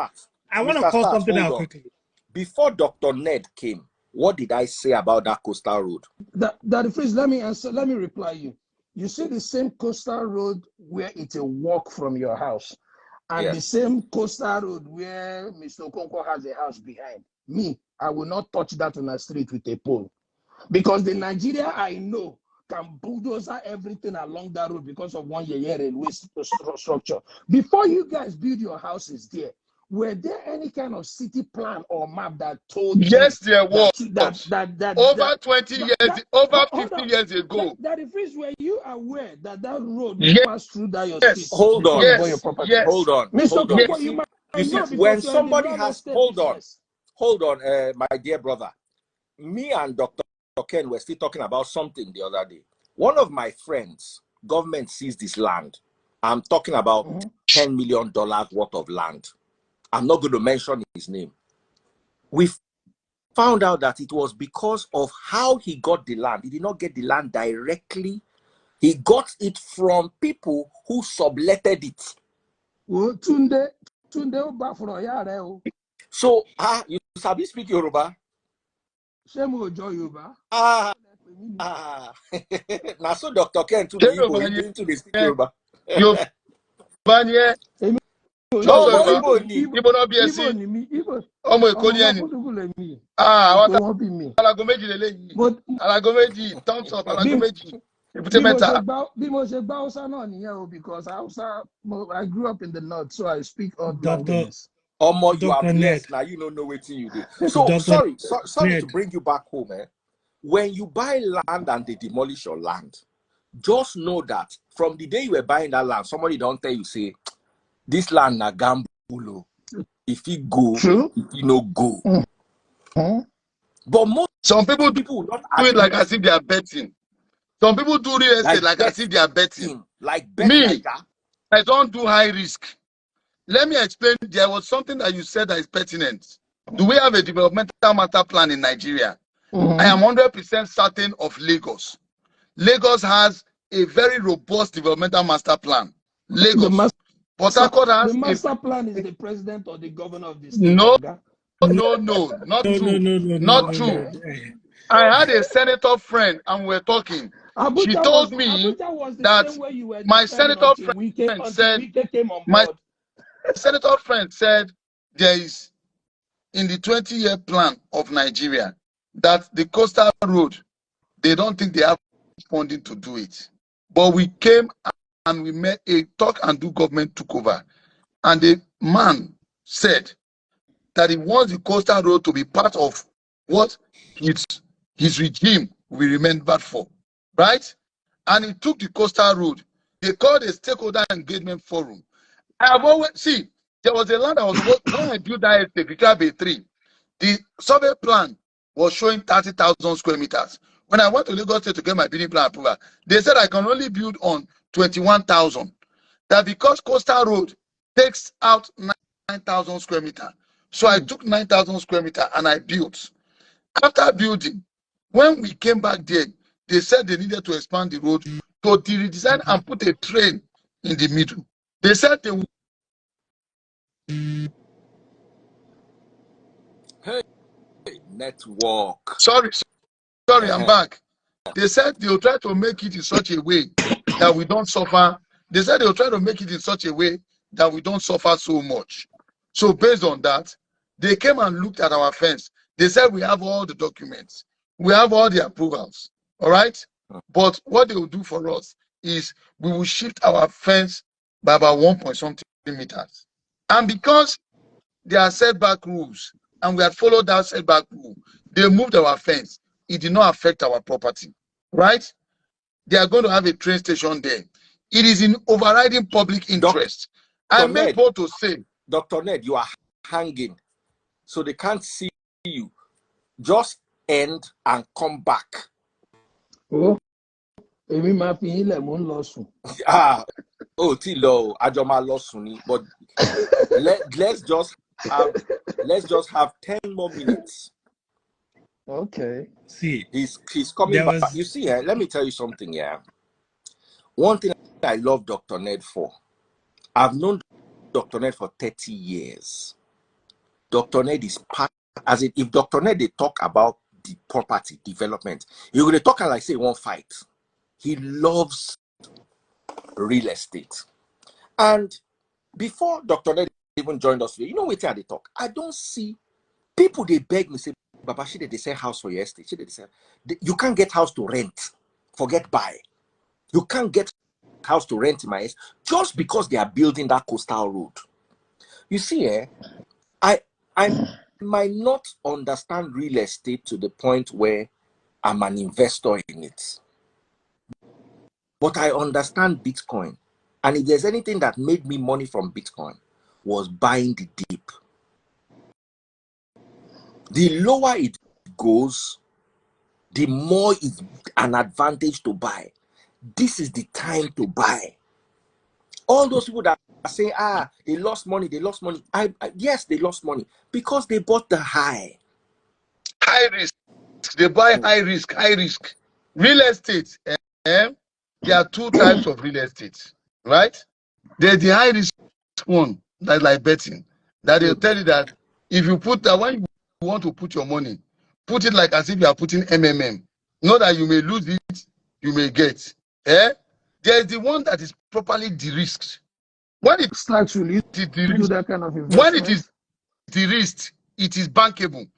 I want to call something out quickly. Before Dr. Ned came, what did I say about that coastal road? That Freeze, let me answer. Let me reply you. You see the same coastal road where it's a walk from your house, and yes, the same coastal road where Mr. Okonkwo has a house behind. Me, I will not touch that on the street with a pole, because the Nigeria I know can bulldozer everything along that road because of one year railway structure. Before you guys build your houses there, were there any kind of city plan or map that told yes, there was. That over 20 years, over 50 years ago. That the Freeze, were you aware that road will pass through that your street? Hold on. Yes. Hold on. Mr. Okonkwo, you might know when somebody has hold on, my dear brother. Me and Dr. Ken were still talking about something the other day. One of my friends, government seized this land. I'm talking about $10 million worth of land. I'm not going to mention his name. We found out that it was because of how he got the land. He did not get the land directly. He got it from people who subletted it. So, you sabi speak Yoruba? Now, so Dr. Ken to the Igbo, into the speak Yoruba. Igbo no be esi. Ọmọ Èkó ni ẹni. Alago méjì lélẹ́yìí. Alago méjì, thumbs up, alago méjì. Because I grew up in the north, so I speak all languages. You are blessed. Now you don't know what you do. So sorry to bring you back home. When you buy land and they demolish your land, just know that from the day you were buying that land, somebody don't tell you, say, this land na gamble. If he go, True. if he no go. Mm-hmm. But most Some people do people not it like as if they are betting. Some people do real estate like as if they are betting. Like bet Me, like that. I don't do high risk. Let me explain. There was something that you said that is pertinent. Do we have a developmental master plan in Nigeria? Mm-hmm. I am 100% certain of Lagos. Lagos has a very robust developmental master plan. Lagos. Port Harcourt has the master plan is the president or the governor of the state. no, Oga. no, not true. No, Not true. I had a senator friend and we were talking. She told me that my senator friend said, my senator friend said there is in the 20-year plan of Nigeria that the coastal road, they don't think they have funding to do it. But we came and we met a talk and do government took over. And the man said that he wants the coastal road to be part of what his regime will remember for, right? And he took the coastal road. They called a stakeholder engagement forum. I have always see there was a land I was when I built that estate, Victor 3. The survey plan was showing 30,000 square meters. When I went to Lagos State to get my building plan approval, they said I can only build on 21,000. That because coastal road takes out 9,000 square meters. So I took 9,000 square meters and I built. After building, when we came back there, they said they needed to expand the road to redesign and put a train in the middle. They said they would. Hey, network. Sorry, I'm back. They said they'll try to make it in such a way that we don't suffer. They said they'll try to make it in such a way that we don't suffer so much. So based on that, they came and looked at our fence. They said we have all the documents. We have all the approvals. All right? But what they will do for us is we will shift our fence by about 1.something meters. And because there are setback rules, and we had followed that setback rule, they moved our fence. It did not affect our property. Right? They are going to have a train station there. It is in overriding public interest. I made both to say, Dr. Ned, you are hanging, so they can't see you. Just end and come back. Oh, Tilo, Ajoma Losuni, but let's just have 10 more minutes. Okay. See, he's coming back. You see, let me tell you something. Yeah, one thing I love Dr. Ned for. I've known Dr. Ned for 30 years. Dr. Ned is part, as if Dr. Ned they talk about the property development, you're going to talk like say one fight. He loves real estate. And before Dr. Ned even joined us, you know what they talk? I don't see people, they beg me, say, Baba, they sell house for your estate. They say, you can't get house to rent. Forget buy. You can't get house to rent in my estate just because they are building that coastal road. You see, I might not understand real estate to the point where I'm an investor in it. But I understand Bitcoin. And if there's anything that made me money from Bitcoin, was buying the dip. The lower it goes, the more it's an advantage to buy. This is the time to buy. All those people that say, they lost money. Yes, they lost money because they bought the high. High risk. They buy high risk. Real estate, there are two types of real estate, right? There's the high risk one, that's like betting. That they'll tell you that if you put that, when you want to put your money, put it like as if you are putting MMM. Know that you may lose it, you may get. There's the one that is properly de-risked. When it is de-risked, it is bankable.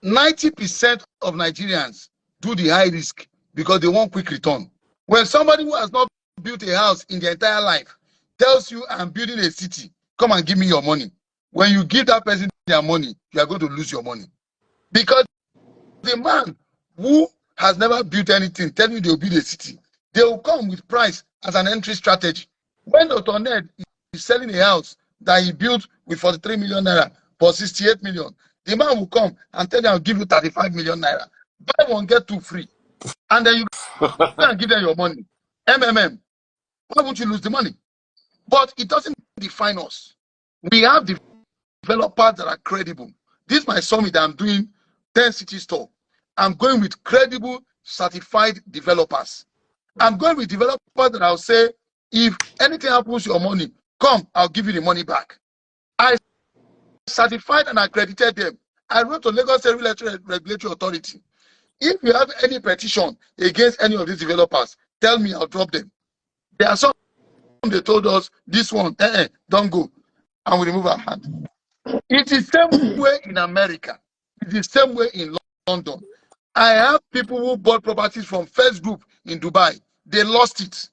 90% of Nigerians do the high risk because they want quick return. When somebody who has not built a house in their entire life tells you, I'm building a city, come and give me your money. When you give that person their money, you are going to lose your money. Because the man who has never built anything, tell me they'll build a city, they will come with price as an entry strategy. When Dr. Ned is selling a house that he built with 43 million naira for 68 million. The man will come and tell them, I'll give you 35 million naira. Buy one, get two free. And then you go and give them your money. MMM. Why won't you lose the money? But it doesn't define us. We have developers that are credible. This is my summit that I'm doing 10 city store. I'm going with credible, certified developers. I'm going with developers that I'll say, if anything happens to your money, come, I'll give you the money back. I certified and accredited them. I wrote to Lagos State Regulatory Authority. If you have any petition against any of these developers, tell me, I'll drop them. There are some they told us, this one, don't go, and we remove our hand. It is the same way in America. It is the same way in London. I have people who bought properties from First Group in Dubai. They lost it.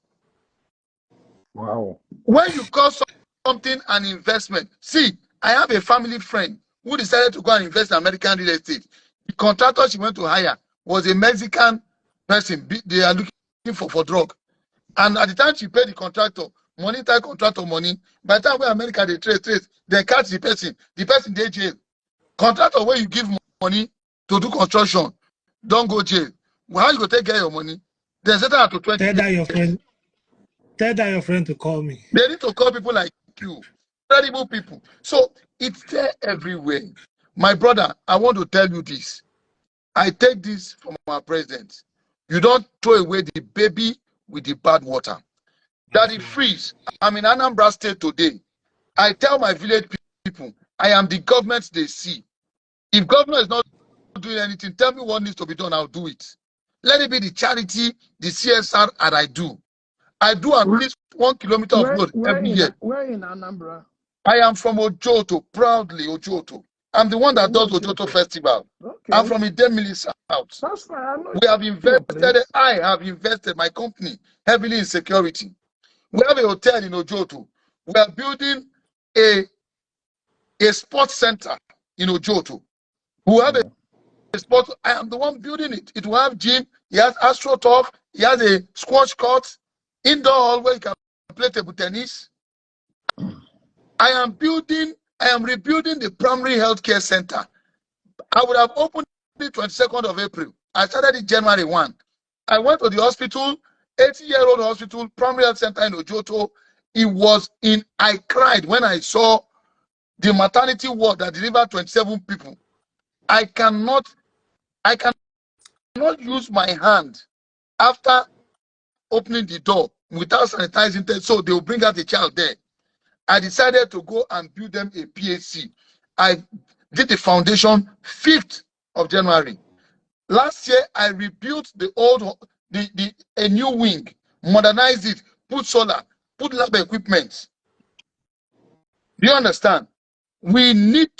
Wow. When you call something an investment, see, I have a family friend who decided to go and invest in American real estate. The contractor she went to hire was a Mexican person. They are looking for drug. And at the time she paid the contractor, money type contractor money, by the time when America they trace, they catch the person they jail. Contractor where you give money to do construction, don't go jail. Well, how you go take care of your money? They set out to 20 Tell that your friend to call me. They need to call people like you, credible people. So it's there everywhere. My brother, I want to tell you this. I take this from our president. You don't throw away the baby with the bad water. That it frees. I'm in Anambra State today. I tell my village people, I am the government they see. If government is not doing anything, tell me what needs to be done, I'll do it. Let it be the charity, the CSR that I do. I do at least 1 kilometer of road every year. Where in Anambra? I am from Ojoto, proudly Ojoto. I'm the one that does Ojoto Festival. Okay. I'm from Idemili South. That's fine. We have invested, I have invested my company heavily in security. We have a hotel in Ojoto. We are building a sports center in Ojoto. We have a sport. I am the one building it. It will have gym. He has AstroTurf. He has a squash court, indoor hall where you can play table tennis. I am rebuilding the primary healthcare center. I would have opened it 22nd of April. I started it January 1. I went to the hospital, 80-year-old hospital, primary health center in Ojoto. I cried when I saw the maternity ward that delivered 27 people. I cannot use my hand after opening the door without sanitizing it, so they will bring out a child there. I decided to go and build them a PHC. I did the foundation 5th of January. Last year, I rebuilt a new wing, modernized it, put solar, put lab equipment. Do you understand? We need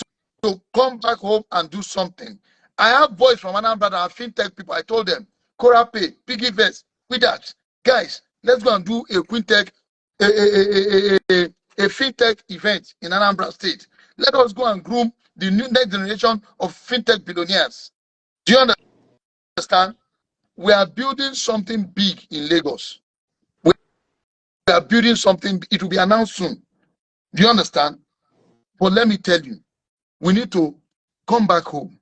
to come back home and do something. I have boys from Anambra that are fintech people. I told them, Korape, Piggyvest, with that, guys, let's go and do a fintech, a fintech event in Anambra State. Let us go and groom the new next generation of fintech billionaires. Do you understand? We are building something big in Lagos. We are building something, it will be announced soon. Do you understand? But let me tell you, we need to come back home,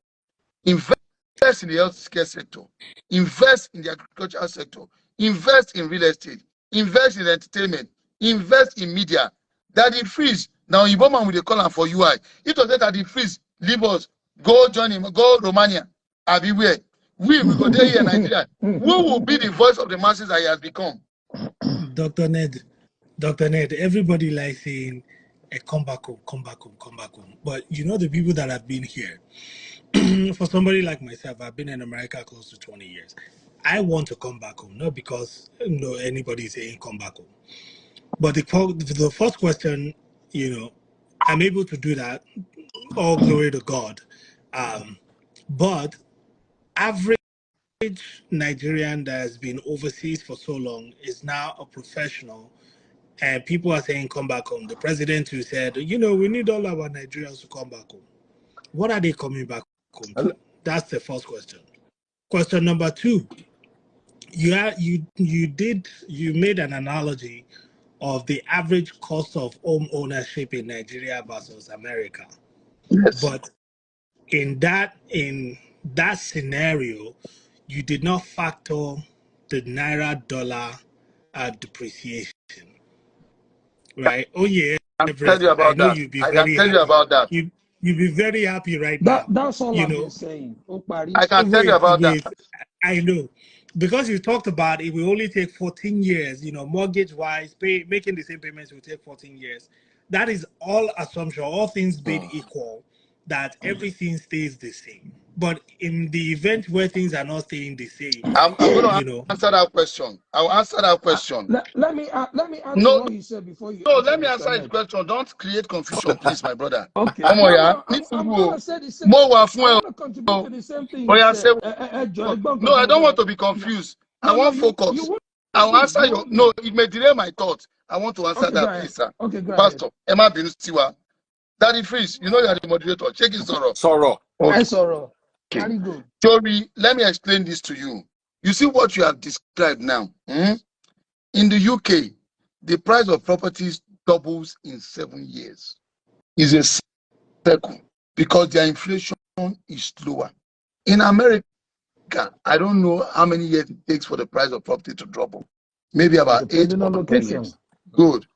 invest in the healthcare sector, invest in the agricultural sector, invest in real estate, invest in entertainment, invest in media. That it frees. Now, Iboman with a call for UI. It was that it frees. Leave us. Go join him. Go Romania. I'll be where. We go there here in Nigeria. Who will be the voice of the masses that he has become? Dr. Ned, everybody likes saying, come back home, come back home, come back home. But you know the people that have been here. For somebody like myself, I've been in America close to 20 years. I want to come back home, not because anybody is saying come back home. But the first question, I'm able to do that. All glory to God. But average Nigerian that has been overseas for so long is now a professional, and people are saying come back home. The president who said, we need all our Nigerians to come back home. What are they coming back home to? That's the first question. Question number 2, you made an analogy of the average cost of home ownership in Nigeria versus America. Yes. But in that scenario, you did not factor the naira dollar depreciation, right? Oh yeah, I can tell you Everest, I about know that. you'd be I can very tell you happy. about that. You'd be very happy right now. That's all You I've know, been saying. Opari. I can tell you about that. I know. Because you talked about it will only take 14 years, mortgage-wise, making the same payments will take 14 years. That is all assumption, all things being equal, that everything stays the same. But in the event where things are not staying the same, I'm going to answer that question. I'll answer that question. Let me add to No, what he said before you no, answer, let me Mr. answer his Ned. question. Don't create confusion, please, my brother. Okay. I'm No, I'm gonna say the same. I want to contribute to the same thing you said. No, I don't want to be confused. I want focus. You I'll answer your. won't No, be. it may delay my thought. I want to answer Okay, go that, ahead. please, sir. Okay, go Pastor Emma Binustiwa, Daddy Freeze, you know you are the moderator. Check his sorrow. Sorrow. ahead. Okay. Sorrow. Very good. Jory, let me explain this to you. You see what you have described now. In the UK, the price of properties doubles in 7 years. It's a circle because their inflation is lower. In America, I don't know how many years it takes for the price of property to double. Maybe about Depending 8 on or 10 location. years. Good.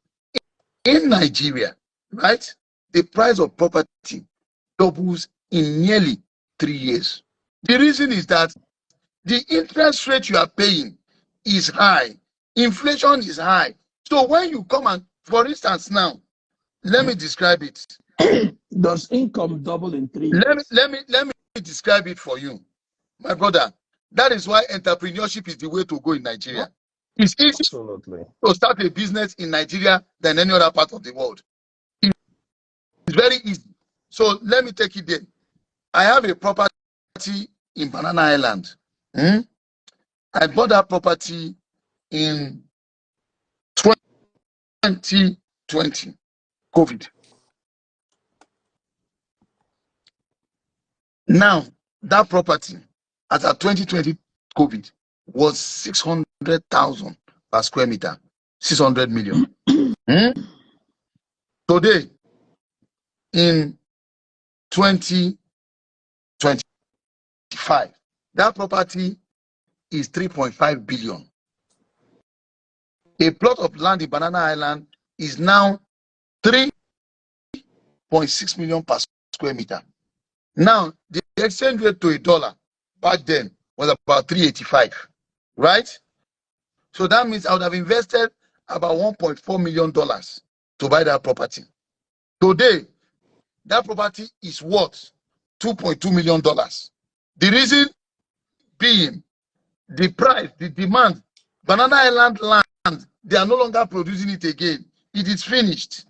In Nigeria, right, the price of property doubles in nearly 3 years. The reason is that the interest rate you are paying is high. Inflation is high. So when you come and, for instance, now, let me describe it. Does income double in 3 years? Let me describe it for you, my brother. That is why entrepreneurship is the way to go in Nigeria. It's easy Absolutely. to start a business in Nigeria than any other part of the world. It's very easy. So let me take it there. I have a property in Banana Island. I bought that property in 2020, COVID. Now, that property at a 2020 COVID was 600,000 per square meter, 600 million. Today, in 2025, that property is 3.5 billion. A plot of land in Banana Island is now 3.6 million per square meter. Now, the exchange rate to a dollar back then was about 385, right? So that means I would have invested about $1.4 million to buy that property. Today, that property is worth $2.2 million. The reason being the price, the demand. Banana Island land, they are no longer producing it again. It is finished.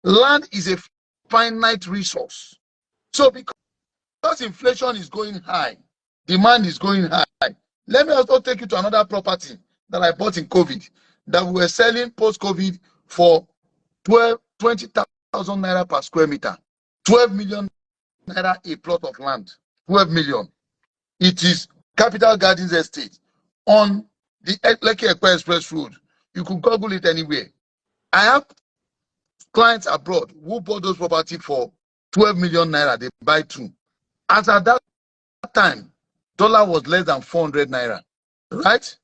Land is a finite resource. So because inflation is going high, demand is going high. Let me also take you to another property that I bought in COVID that we were selling post-COVID for 20,000 naira per square meter. 12 million naira a plot of land. 12 million. It is Capital Gardens Estate on the Lekki Ekpe Express Road. You could Google it anywhere. I have clients abroad who bought those property for 12 million naira. They buy two. As at that time, dollar was less than 400 naira, right?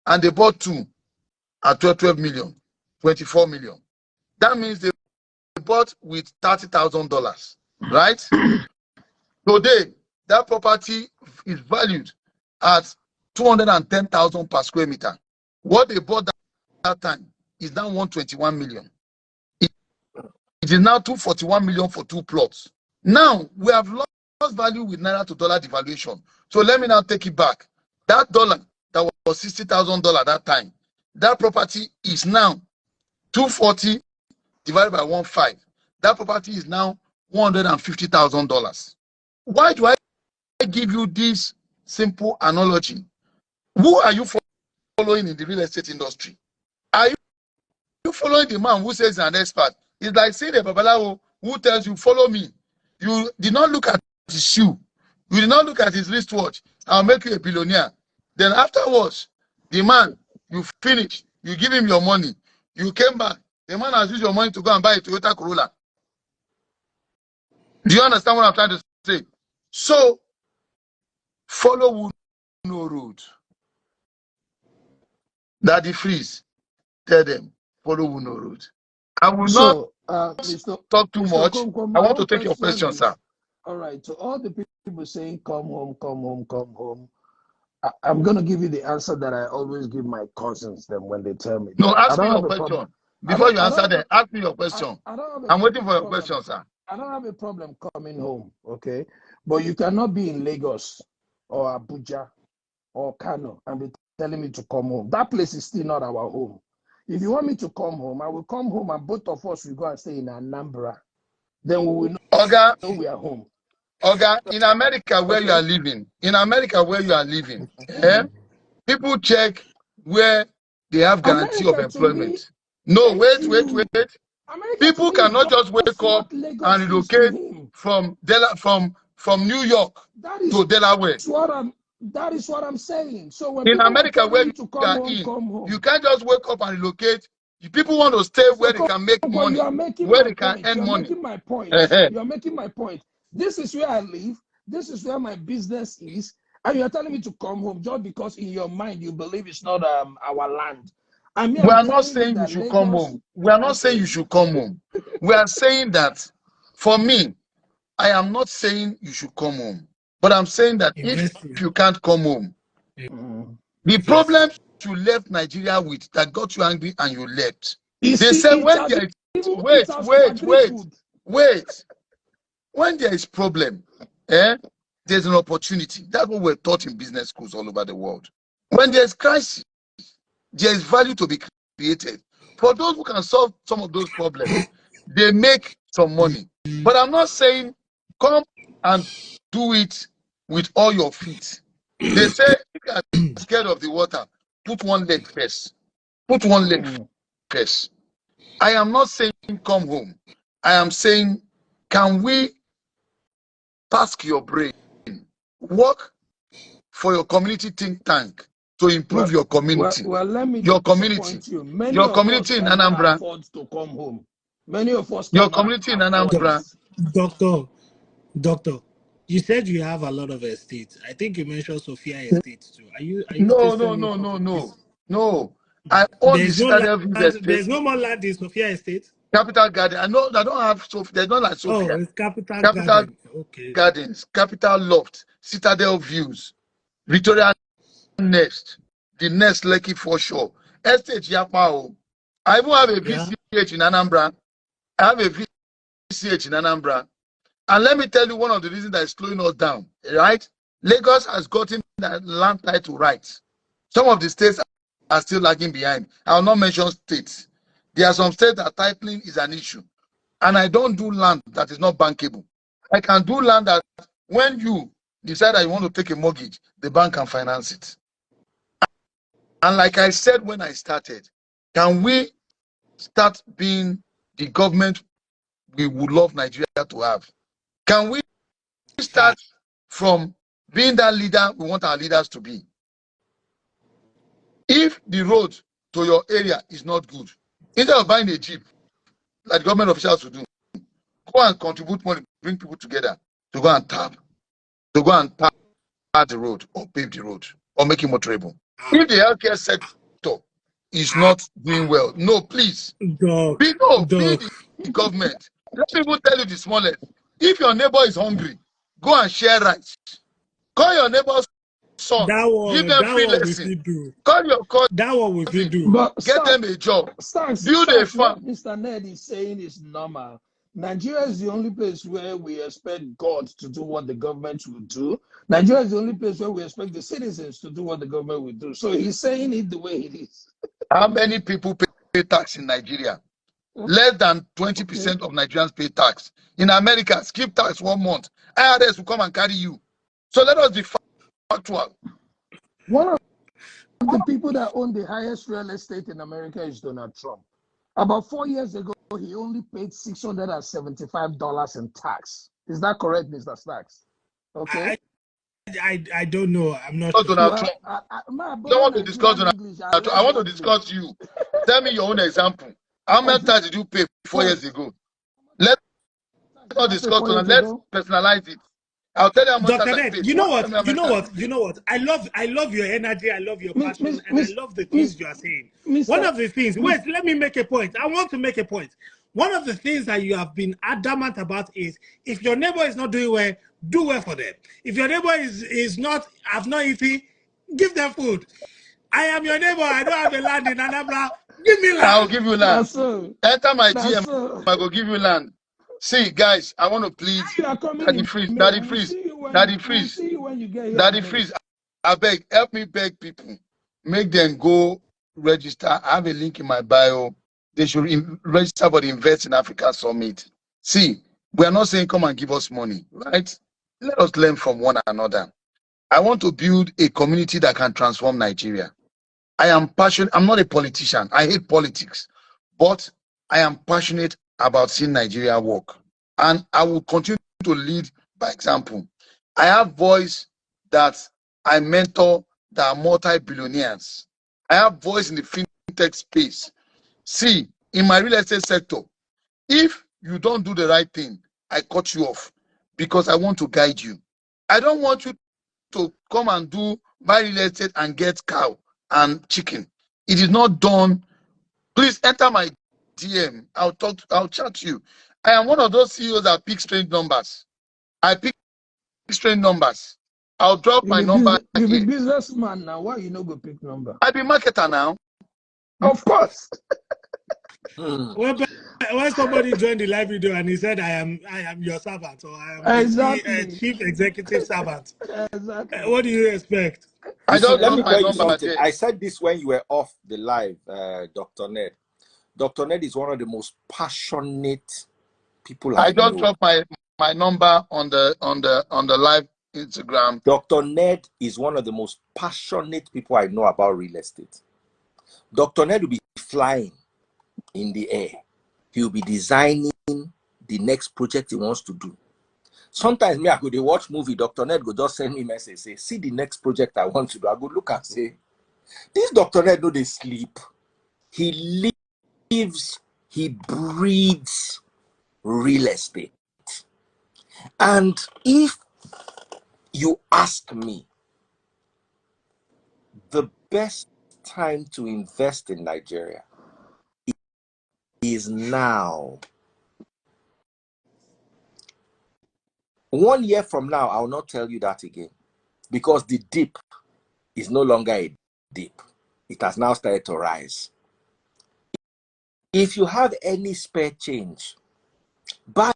And they bought two at 12 million, 24 million. That means they bought with $30,000, right? Today, that property is valued at 210,000 per square meter. What they bought that time is now 121 million. It is now 241 million for two plots. Now we have lost value with naira to dollar devaluation. So let me now take it back. That dollar that was $60,000 that time, that property is now 240 divided by 1.5. That property is now $150,000. Why do I give you this simple analogy? Who are you following in the real estate industry? Are you following the man who says he's an expert? It's like saying a babalawo who tells you, follow me. You did not look at his shoe. You did not look at his wristwatch. I'll make you a billionaire. Then afterwards, the man, you finish, you give him your money. You came back. The man has used your money to go and buy a Toyota Corolla. Do you understand what I'm trying to say? So, follow who no road. Daddy Freeze, tell them, follow who no road. I will not talk too much. Okonkwo, I want to take your question, sir. All right. To all the people saying, come home, come home, come home. I'm going to give you the answer that I always give my cousins them when they tell me. No, ask me your question. Before you answer them, ask me your question. I'm waiting for your question, sir. I don't have a problem coming home, okay? But you cannot be in Lagos or Abuja or Kano and be telling me to come home. That place is still not our home. If you want me to come home, I will come home and both of us will go and stay in Anambra. Then we will know we are home. Oga, in America where you are living, people check where they have guarantee of employment. No, wait. People cannot just wake up and relocate from New York to Delaware. That is what I'm saying. So when in America where you are in, you can't just wake up and relocate. People want to stay where they can make money, where they can earn money. You're making my point. This is where I live. This is where my business is. And you're telling me to come home just because in your mind you believe it's not our land. We are not saying you should come home. We are not saying you should come home. We are saying that, for me, I am not saying you should come home. But I'm saying that if you can't come home, the problems you left Nigeria with that got you angry and you left. They say when there is wait. When there is problem, there's an opportunity. That's what we're taught in business schools all over the world. When there's crisis, there is value to be created. For those who can solve some of those problems, they make some money. But I'm not saying come and do it with all your feet. They say if you are scared of the water, put one leg first. Put one leg first. I am not saying come home. I am saying, can we task your brain, work for your community think tank to improve your community. Let me your community. Your community in Anambra. Afford to come home. Many of us. Your community in Anambra. Doctor, you said you have a lot of estates. I think you mentioned Sophia Estates too. Are you No. I own the Citadel Views Estate. There's no more land in Sophia Estate. Capital Garden. I don't have Sophia. There's not like Sophia. Oh, it's Capital Garden. Okay. Gardens, Capital Loft, Citadel Views, Victoria Nest, the Nest Lekki Foreshore, Estate Yapao. I even have a VCH in Anambra. And let me tell you one of the reasons that is slowing us down, right? Lagos has gotten that land title right. Some of the states are still lagging behind. I will not mention states. There are some states that titling is an issue. And I don't do land that is not bankable. I can do land that when you decide that you want to take a mortgage, the bank can finance it. And like I said when I started, can we start being the government we would love Nigeria to have? Can we start from being that leader we want our leaders to be? If the road to your area is not good, instead of buying a jeep, like government officials will do, go and contribute money, bring people together to go and tap the road or pave the road or make it more motorable. If the healthcare sector is not doing well, no, please. Be the government. Let people tell you the smallest. If your neighbor is hungry, go and share rice. Call your neighbor's son. Give them free lesson. Call your cousin. That one we can do. But get them a job. Build a farm. Mr. Ned is saying is normal. Nigeria is the only place where we expect God to do what the government will do. Nigeria is the only place where we expect the citizens to do what the government will do. So he's saying it the way it is. How many people pay tax in Nigeria? Less than 20% of Nigerians pay tax. In America, skip tax 1 month. IRS will come and carry you. So let us be factual. One of the people that own the highest real estate in America is Donald Trump. About 4 years ago, he only paid $675 in tax. Is that correct, Mr. Stacks? Okay. I don't know. I'm not sure. Donald Trump. I don't want to discuss Donald Trump. I want to discuss you. Tell me your own example. How many times did you pay 4 years ago? Let's not discuss on it. Let's personalize it. I'll tell you how much Dr. I Ned, paid. you know Tell what? me how You many know times what? you You paid. know what? I love your energy. I love your passion, and I love the things you are saying. One of the things. Wait, let me make a point. I want to make a point. One of the things that you have been adamant about is if your neighbor is not doing well, do well for them. If your neighbor is not have not eating, give them food. I am your neighbor. I don't have a land in Anambra. Give me I'll land. give you land. Enter my GM. So. I go give you land. See, guys, I want to plead. You are coming Daddy in Freeze, May. Daddy We'll Freeze, see you when Daddy we'll Freeze, see you when you get here. Daddy Freeze. I beg, help me beg people. Make them go register. I have a link in my bio. They should register for the Invest in Africa Summit. See, we are not saying come and give us money, right? Let us learn from one another. I want to build a community that can transform Nigeria. I am passionate. I'm not a politician. I hate politics, but I am passionate about seeing Nigeria work. And I will continue to lead by example. I have voice that I mentor that are multi-billionaires. I have voice in the fintech space. See, in my real estate sector, if you don't do the right thing, I cut you off because I want to guide you. I don't want you to come and buy real estate and get cow and chicken. It is not done. Please enter my DM. I'll chat to you. I am one of those CEOs that pick strange numbers. I pick strange numbers. I'll drop my number You be here. businessman now. Why you no go pick number? I be marketer now. Of course. When somebody joined the live video and he said, I am your servant, or I am the chief executive servant. Exactly. What do you expect? I just Let me drop my tell you number something. there. I said this when you were off the live, Dr. Ned. Dr. Ned is one of the most passionate people I just know. drop my number on the live Instagram. Dr. Ned is one of the most passionate people I know about real estate. Dr. Ned will be flying in the air. He'll be designing the next project he wants to do. Sometimes me, I go watch movie, Dr. Ned go just send me message, say, see the next project I want to do. I go look and say, this Dr. Ned no dey sleep. He lives, he breathes real estate. And if you ask me, the best time to invest in Nigeria is now. 1 year from now, I will not tell you that again, because the dip is no longer a dip. It has now started to rise. If you have any spare change, buy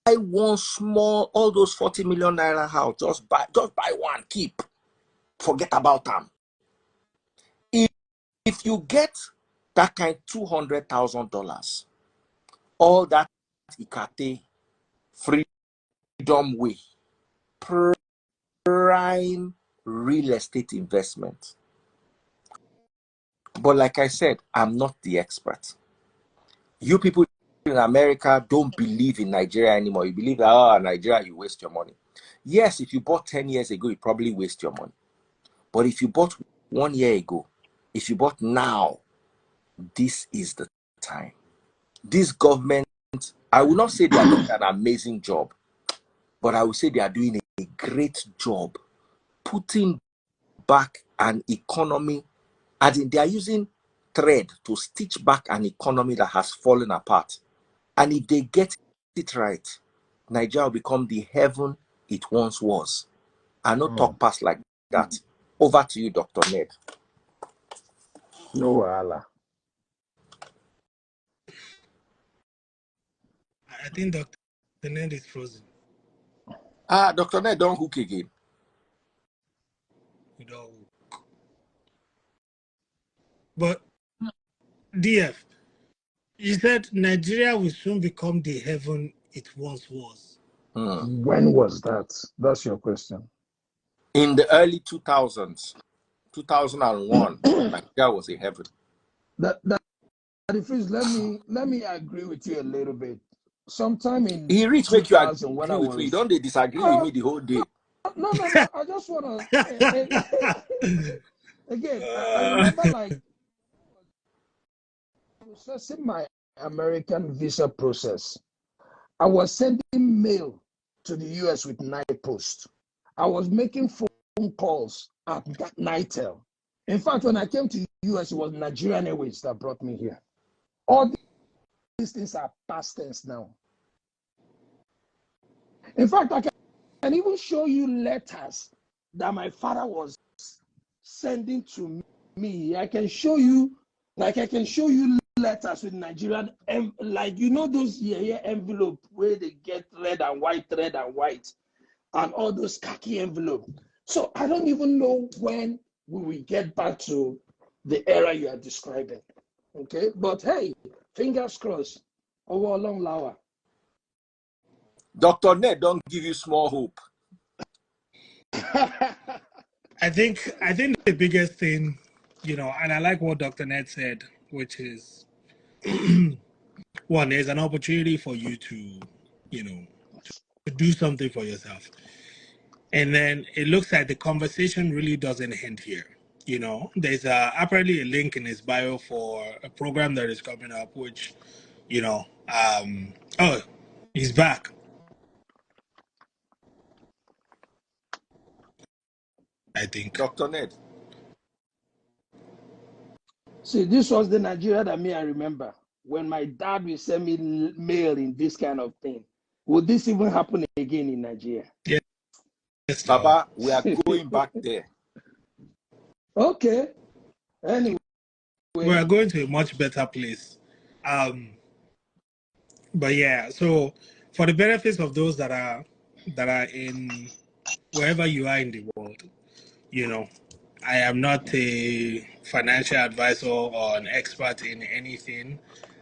one small, all those 40 million naira house, just buy one, keep. Forget about them. If you get that kind $200,000, all that Ikate freedom way, prime real estate investment. But like I said, I'm not the expert. You people in America don't believe in Nigeria anymore. You believe that, Nigeria, you waste your money. Yes, if you bought 10 years ago, you probably waste your money. But if you bought 1 year ago, if you bought now, this is the time. This government, I will not say they are doing an amazing job, but I will say they are doing a great job putting back an economy, as in they are using thread to stitch back an economy that has fallen apart. And if they get it right, Nigeria will become the heaven it once was. I no talk past like that. Over to you, Dr. Ned. No wahala. I think Dr. Ned is frozen. Dr. Ned, don't hook again. But DF, you said Nigeria will soon become the heaven it once was. When was that? That's your question. In the early 2000s, 2001, Nigeria was a heaven. Let me agree with you a little bit. Sometime in He reached make you agree when I with me. was Don't they disagree with me the whole day? No. I just want to again. I remember like processing my American visa process, I was sending mail to the US with night post. I was making phone calls at Nitel. In fact, when I came to the US, it was Nigerian Airways that brought me here. All these things are past tense now. In fact, I can even show you letters that my father was sending to me. I can show you letters with Nigerian, like, you know, those envelope where they get red and white, and all those khaki envelope. So I don't even know when we will get back to the era you are describing. Okay, but hey, fingers crossed. Over a long lower. Dr. Ned don't give you small hope. I think the biggest thing, you know, and I like what Dr. Ned said, which is one, there's an opportunity for you to, you know, to do something for yourself. And then it looks like the conversation really doesn't end here. You know, there's apparently a link in his bio for a program that is coming up, which, you know, oh, he's back. I think. Dr. Ned. See, this was the Nigeria that I remember when my dad will send me mail in this kind of thing. Would this even happen again in Nigeria? Yeah. Yes, Baba, we are going back there. Okay. Anyway, we are going to a much better place. But yeah, so for the benefits of those that are in wherever you are in the world, you know, I am not a financial advisor or an expert in anything,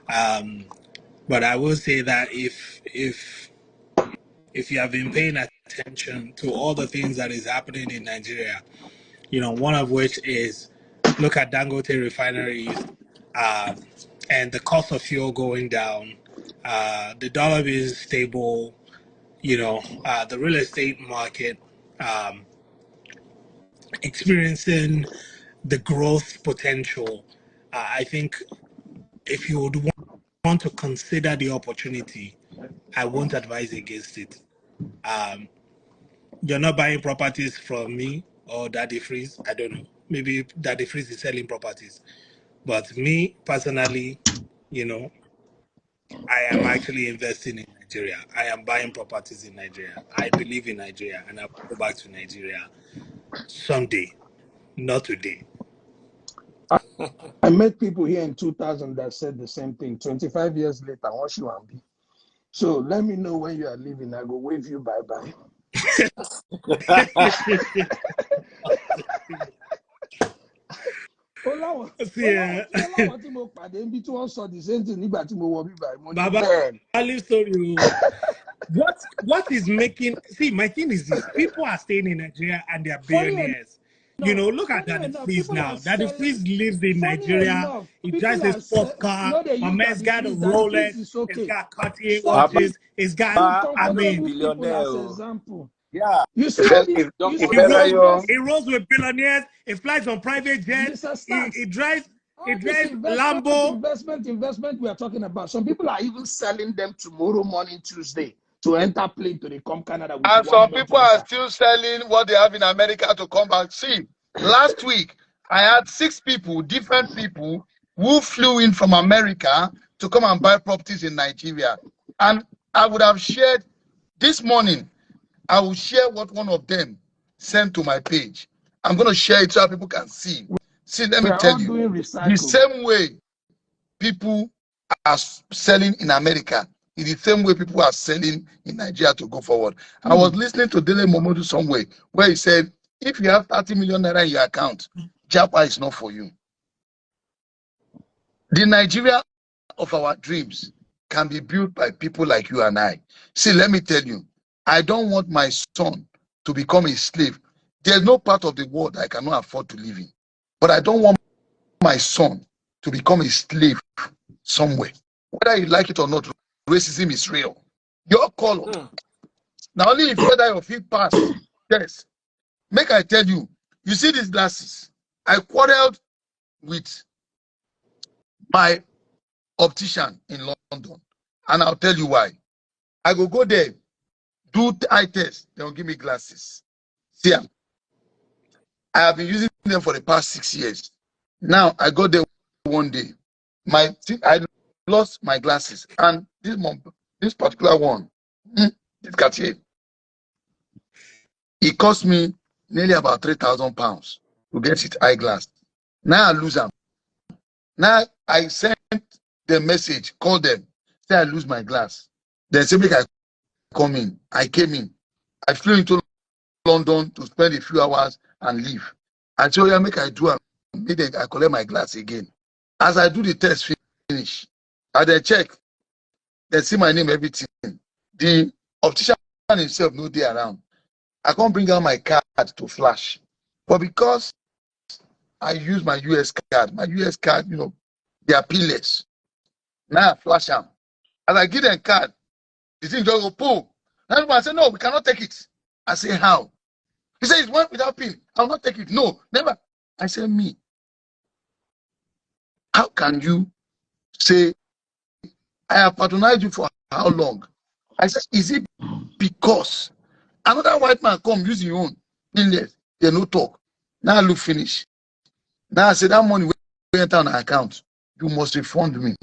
but I will say that if you have been paying attention to all the things that is happening in Nigeria, you know, one of which is look at Dangote refineries, and the cost of fuel going down, the dollar is stable, you know, the real estate market experiencing the growth potential. I think if you would want to consider the opportunity, I won't advise against it. You're not buying properties from me or Daddy Freeze. I don't know. Maybe Daddy Freeze is selling properties. But me personally, you know, I am actually investing in Nigeria. I am buying properties in Nigeria. I believe in Nigeria, and I'll go back to Nigeria someday, not today. I met people here in 2000 that said the same thing. 25 years later, what you want to be? So let me know when you are leaving. I go wave you bye-bye. Baba, what is making, see, my thing is this: people are staying in Nigeria and they are billionaires. You know, look at Daddy Freeze now. Daddy Freeze lives in Nigeria. He drives a sports car. My man's got a Rolex. He's got Cartier watches. He's got, I mean, billionaire. Yeah. You see, he rolls with billionaires. He flies on private jets. He drives Lambo. Investment we are talking about. Some people are even selling them tomorrow morning, Tuesday, to enter plane to come Canada. And some people are still selling what they have in America to come back. See, last week I had 6 people, different people, who flew in from America to come and buy properties in Nigeria. And I would have shared this morning. I will share what one of them sent to my page. I'm going to share it so people can see. See, let me tell you, the same way people are selling in America, in the same way people are selling in Nigeria to go forward. I was listening to Dele Momodu somewhere where he said, if you have 30 million naira in your account, Japa is not for you. The Nigeria of our dreams can be built by people like you and I. See, let me tell you, I don't want my son to become a slave. There's no part of the world I cannot afford to live in. But I don't want my son to become a slave somewhere. Whether you like it or not, racism is real. Your color. Now only if whether your feet pass. Yes. Make I tell you, you see these glasses. I quarreled with my optician in London. And I'll tell you why. I go there, do eye test, they'll give me glasses. See, I have been using them for the past 6 years. Now I go there one day. I lost my glasses, and this particular one, this Cartier, it cost me nearly about £3,000 to get it eyeglass. Now I lose them. Now I sent the message, call them, say I lose my glass. Then say make I come in. I came in. I flew into London to spend a few hours and leave. I told you, make I do it. I collect my glass again. As I do the test finish, I then check. They see my name, everything. The optician himself no day around. I can't bring out my card to flash. But because I use my US card, they are pinless. Now I flash them. As I give them card, the thing just go pull. Now I say, no, we cannot take it. I say, how? He says, it went without pin. I'll not take it. No, never. I say, me. How can you say, I have patronized you for how long? I said, is it because another white man come use your own pinless? They no talk. Now I look finish. Now I say, that money will enter on our account. You must refund me.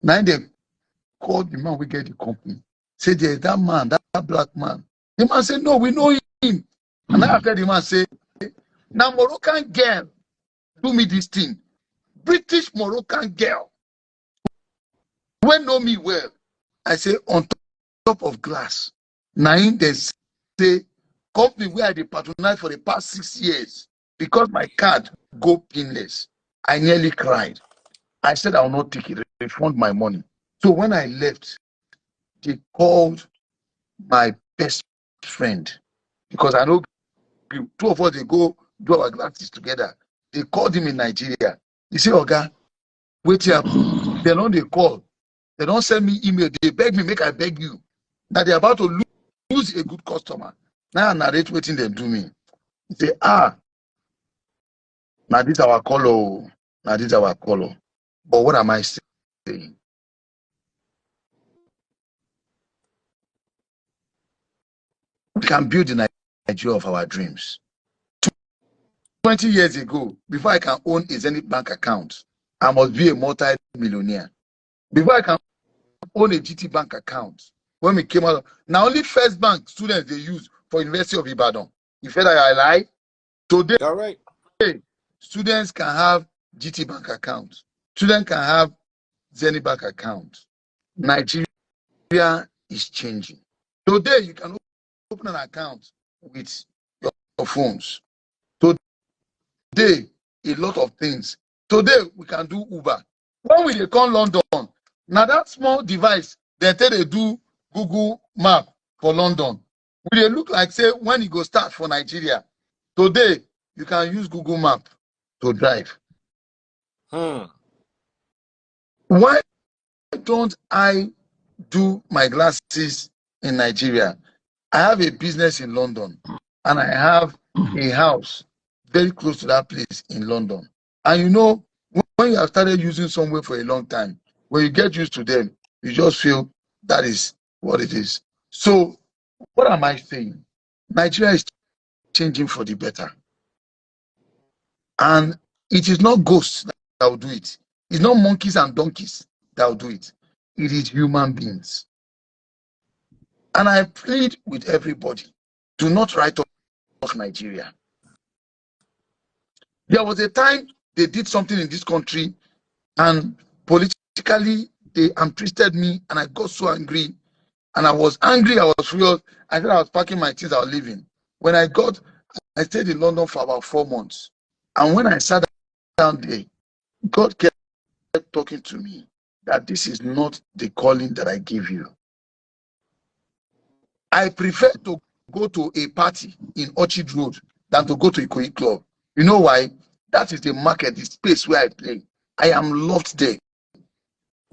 Now they call the man we get the company. Say, there's that man, that black man. The man said, no, we know him. And after the man say, now Moroccan girl do me this thing. British Moroccan girl. When know me well, I say on top of glass. Now they say, company where they patronize for the past 6 years, because my card go pinless. I nearly cried. I said I will not take it, refund my money. So when I left, they called my best friend, because I know two of us, they go do our glasses together. They called him in Nigeria. He said, Oga, wait here. They don't call. They don't send me email. They beg me, make I beg you. Now they're about to lose a good customer. Now I narrate waiting they do me. He say, now this our color. Now this our color. But what am I saying? We can build the Nigeria of our dreams. 20 years ago, before I can own a Zenith Bank account, I must be a multi-millionaire. Before I can own a GT Bank account, when we came out, now only First Bank students they use for University of Ibadan. You feel like I lie? Today, All right. Students can have GT Bank account. Students can have Zenith Bank account. Nigeria is changing. Today, you can open an account with your phones. Today, a lot of things. Today, we can do Uber. When we come London, now that small device, they tell they do Google Map for London. Will they look like, say, when you go start for Nigeria? Today, you can use Google Map to drive. Why don't I do my glasses in Nigeria? I have a business in London, and I have a house very close to that place in London. And you know, when you have started using somewhere for a long time, when you get used to them, you just feel that is what it is. So, what am I saying? Nigeria is changing for the better. And it is not ghosts that will do it. It's not monkeys and donkeys that will do it. It is human beings. And I plead with everybody, do not write off Nigeria. There was a time they did something in this country, and politically they twisted me, and I got so angry. And I was angry, I was furious. I said I was packing my things, I was leaving. When I stayed in London for about 4 months. And when I sat down there, God kept talking to me that this is not the calling that I give you. I prefer to go to a party in Orchard Road than to go to a Ikoyi club. You know why? That is the market, the space where I play. I am loved there.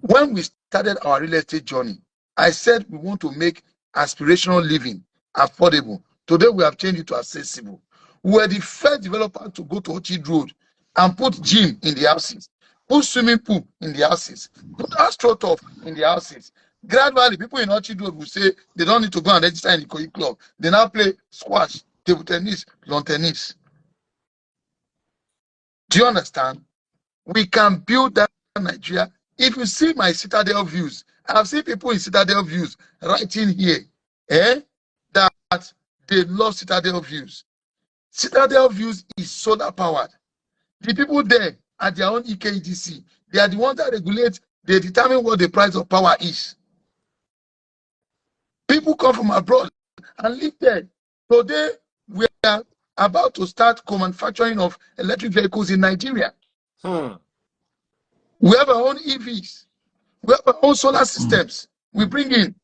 When we started our real estate journey, I said we want to make aspirational living affordable. Today we have changed it to accessible. We were the first developer to go to Orchard Road and put gym in the houses. put swimming pool in the houses, put astroturf in the houses. Gradually, people in Orchid Road will say they don't need to go and register in the Ikoyi club. They now play squash, table tennis, lawn tennis. Do you understand? We can build that Nigeria. If you see my Citadel views, I've seen people in Citadel views writing here that they love Citadel views. Citadel views is solar powered. The people there at their own EKEDC, they are the ones that regulate, they determine what the price of power is. People come from abroad and live there. Today, we are about to start co-manufacturing of electric vehicles in Nigeria. We have our own EVs. We have our own solar systems. We bring in.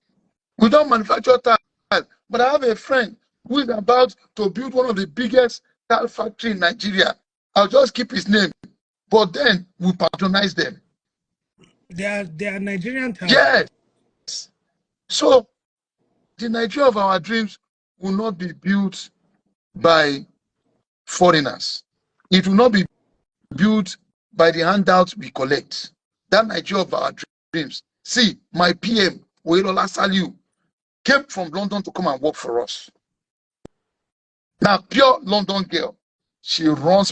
We don't manufacture tile. But I have a friend who is about to build one of the biggest tile factory in Nigeria. I'll just keep his name. But then we patronize them. They are Nigerian tile. Yes. So the Nigeria of our dreams will not be built by foreigners. It will not be built by the handouts we collect. That Nigeria of our dreams. See, my PM, Oyelola Saliu, came from London to come and work for us. Now, pure London girl. She runs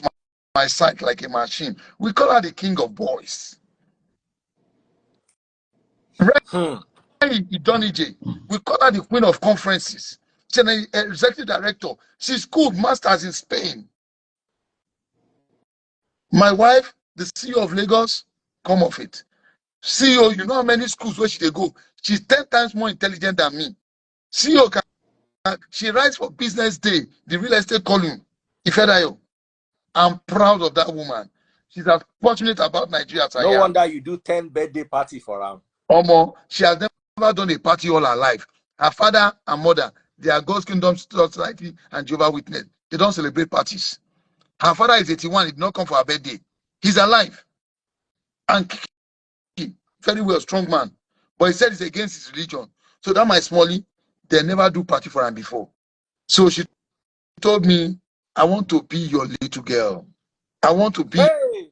my site like a machine. We call her the king of boys. Idonije, we call her the queen of conferences. She's an executive director. She's schooled masters in Spain. My wife, the CEO of Lagos, come off it. CEO, you know how many schools where she go? She's 10 times more intelligent than me. CEO, she writes for Business Day, the real estate column. Ifedayo, I'm proud of that woman. She's as fortunate about Nigeria as I am. No wonder you do 10 birthday party for her. Omo, she has never done a party all her life. Her father and mother, they are God's Kingdom Society and Jehovah's Witness. They don't celebrate parties. Her father is 81. He did not come for her birthday. He's alive. And very well, strong man. But he said it's against his religion. So that my Smalley, they never do party for him before. So she told me, I want to be your little girl. I want to be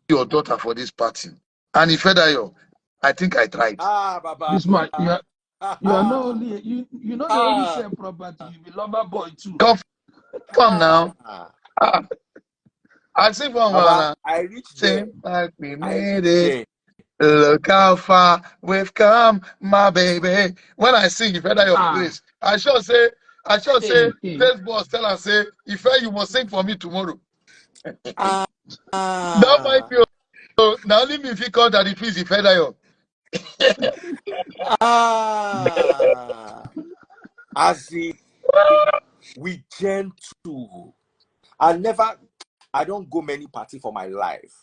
your daughter for this party. And he fed her, I think I tried. Baba. This man, you are not only you not only sell property, you be lover boy too. Come now. I sing for one. I reached there. Like we made it. Look how far we've come, my baby. When I sing, if you're your place, I shall say, this boss tell her, say, if you must sing for me tomorrow. That might be now only me if you call that if he's if as we gentle. I don't go many party for my life.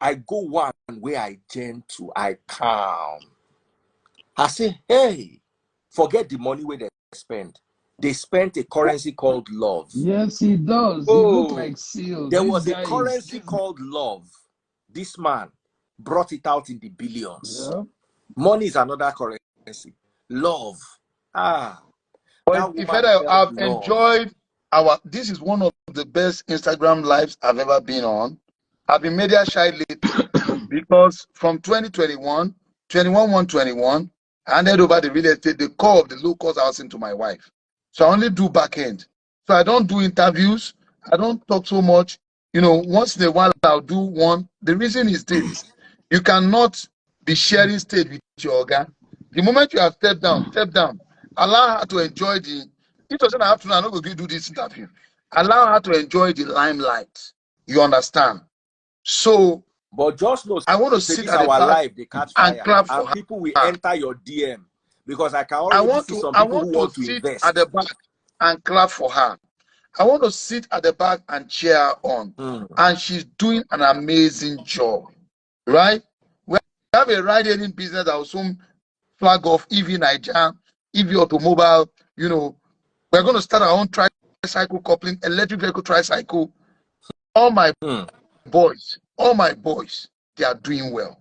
I go one where I gentle, I calm. I say, hey, forget the money where they spend. They spent a currency called love. Yes, he does. He look like seal. There was a currency called love. This man brought it out in the billions. Yeah. Money is another currency. Love. But if I've enjoyed this is one of the best Instagram lives I've ever been on. I've been media shy lately because from 2021, 21, I handed over the real estate, the core of the low-cost housing to my wife. So I only do back end. So I don't do interviews. I don't talk so much. You know, once in a while I'll do one. The reason is this. You cannot be sharing stage with your organ. The moment you have stepped down. Allow her to enjoy the... It was an afternoon, I'm not going to do this interview. Allow her to enjoy the limelight. You understand? So, but just know, I want to sit at our the back life, they catch fire, and clap for her. People will enter your DM because I can already see some people who want to invest. At the back and clap for her. I want to sit at the back and cheer her on. And she's doing an amazing job. Right? We have a ride-hailing business that will soon flag off EV Nigeria, EV Automobile. You know, we're going to start our own tricycle coupling, electric vehicle tricycle. All my boys, they are doing well.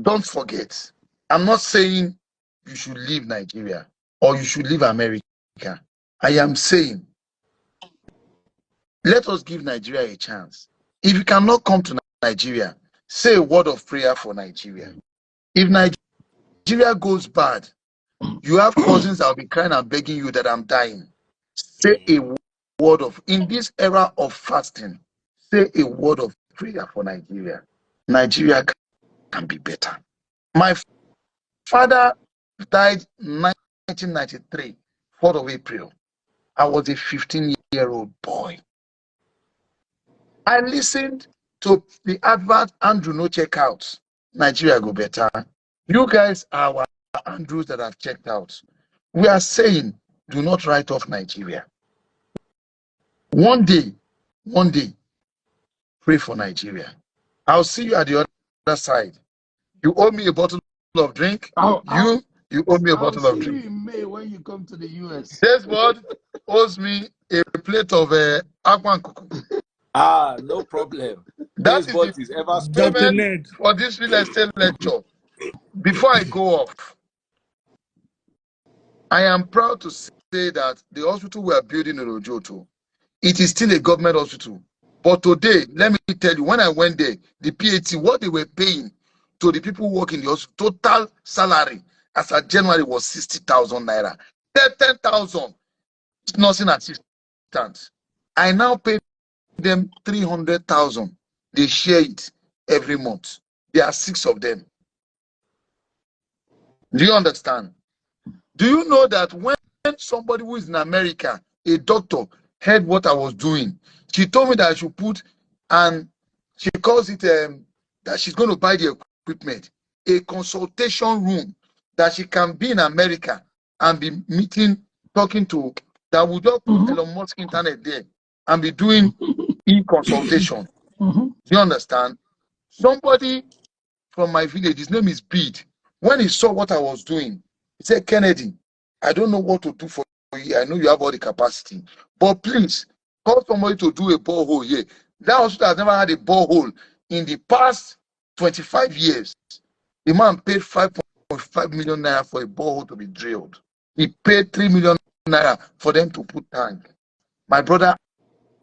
Don't forget, I'm not saying you should leave Nigeria or you should leave America. I am saying, let us give Nigeria a chance. If you cannot come to Nigeria, say a word of prayer for Nigeria. If Nigeria goes bad, you have cousins that will be crying and begging you that I'm dying. Say a word of, in this era of fasting, say a word of prayer for Nigeria. Nigeria can be better. My father died 1993, 4th of April. I was a 15-year-old boy. I listened to the advert, Andrew no check out. Nigeria go better. You guys are our Andrews that have checked out. We are saying, do not write off Nigeria. One day, pray for Nigeria. I'll see you at the other side. You owe me a bottle of drink. You owe me a bottle of drink. I'll see you in May when you come to the US. This word owes me a plate of akwankuku. No problem. That is is ever Dr. payment Ned. for this real estate lecture. Before I go off, I am proud to say that the hospital we are building in Ojoto, it is still a government hospital. But today, let me tell you, when I went there, the PAT, what they were paying to the people working in the hospital, total salary as of January was 60,000 naira. 10,000 nursing assistant. I now pay them 300,000. They share it every month. There are 6 of them. Do you understand? Do you know that when somebody who is in America, a doctor, heard what I was doing, she told me that I should put, and she calls it that she's going to buy the equipment, a consultation room that she can be in America and be meeting, talking to, that will just put Elon Musk internet there and be doing e-consultation. Do you understand? Somebody from my village, his name is Bede. When he saw what I was doing, he said, Kennedy, I don't know what to do for you. I know you have all the capacity, but please call somebody to do a borehole here. That hospital has never had a borehole in the past 25 years. The man paid 5.5 million naira for a borehole to be drilled. He paid 3 million naira for them to put tank. My brother,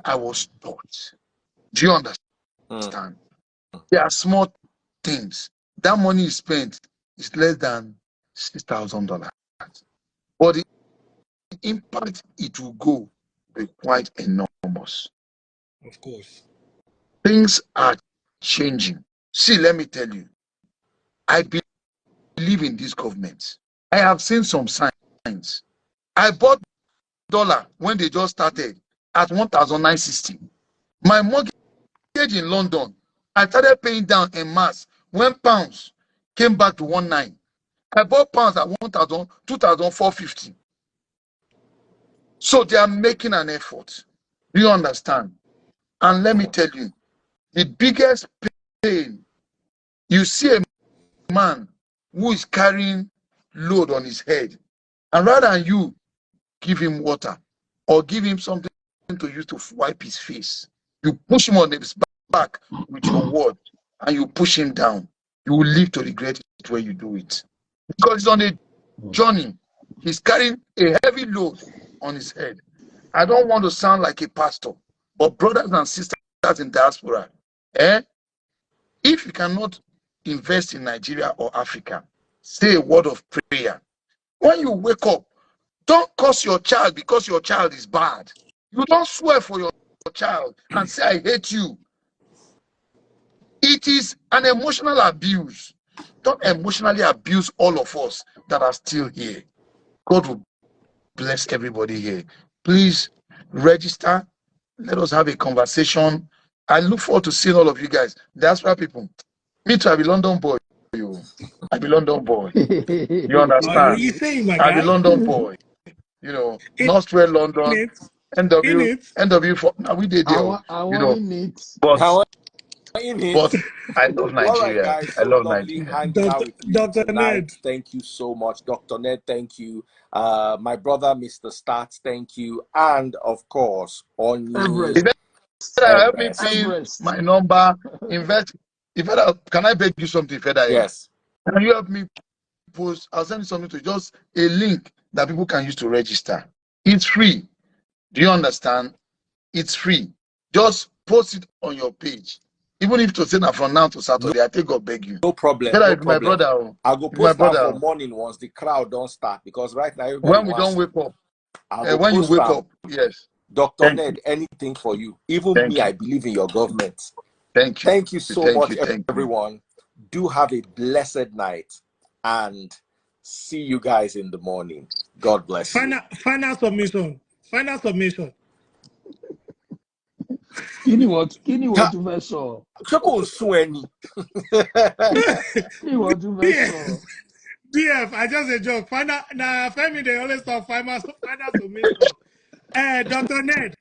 I was taught. Do you understand? There are small things. That money is spent is less than $6,000. But the impact it will go be quite enormous. Of course. Things are changing. See, let me tell you, I believe in this government. I have seen some signs. I bought dollar when they just started at 1,960. My mortgage in London, I started paying down en masse when pounds came back to 19. I bought pounds at 1,000, 2,450. So they are making an effort. Do you understand? And let me tell you, the biggest pain, you see a man who is carrying load on his head, and rather than you give him water or give him something to use to wipe his face, you push him on his back with your word and you push him down. You will live to regret it when you do it. Because he's on a journey. He's carrying a heavy load on his head. I don't want to sound like a pastor, but brothers and sisters in diaspora, if you cannot invest in Nigeria or Africa, say a word of prayer. When you wake up, don't curse your child because your child is bad. You don't swear for your child and say, I hate you. It is an emotional abuse. Don't emotionally abuse all of us that are still here. God will bless everybody here. Please register. Let us have a conversation. I look forward to seeing all of you guys. Diaspora people. Me too, I be London boy. I be London boy. You understand? You say, my I be guy? London boy. You know, North West London, NW for now we did there. I want it. But But I love Nigeria. all right, guys. I So love lovely Nigeria. hanging out with you Dr. tonight. Ned. Thank you so much, Dr. Ned. Thank you, my brother, Mr. Stats. Thank you, and of course, on you. Help me pin my number. Invest. Can I beg you something, Feda? Yes. Can you help me post? I'll send you something to just a link that people can use to register. It's free. Do you understand? It's free. Just post it on your page. Even if to say that from now to Saturday, I think God beg you. No problem. Get No out with my problem. brother. I'll go With my post out brother. for morning once the crowd don't start, because right now everybody When we wants. don't wake up. I'll go When you post wake out. up, yes. Dr. Thank Ned, you. anything for you. Even Thank me, you. I believe in your government. Thank you. Thank you so Thank much, you. Thank you. everyone. Do have a blessed night, and see you guys in the morning. God bless you. Final submission. Final submission. Kini what to vessel? Triple Swenny. Kini what to vessel? DF, I just a joke. Final, Femi, they always talk final submission. Dr. Ned,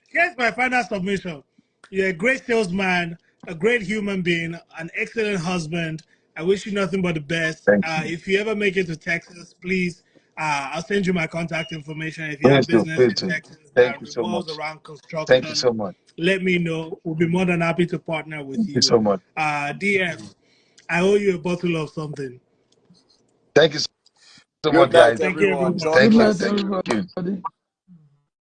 here's my final submission. You're a great salesman, a great human being, an excellent husband. I wish you nothing but the best. Thank you. If you ever make it to Texas, please, I'll send you my contact information. If you have Please do. business Please in do. Texas Thank that you so revolves much. around Thank you construction, so much. let me know. We'll be more than happy to partner with Thank you you. so much. DF, I owe you a bottle of something. Thank you so Good much, night, guys. Thank you, everyone. everyone. God Good Thank you. night, bless Thank you. you. everybody.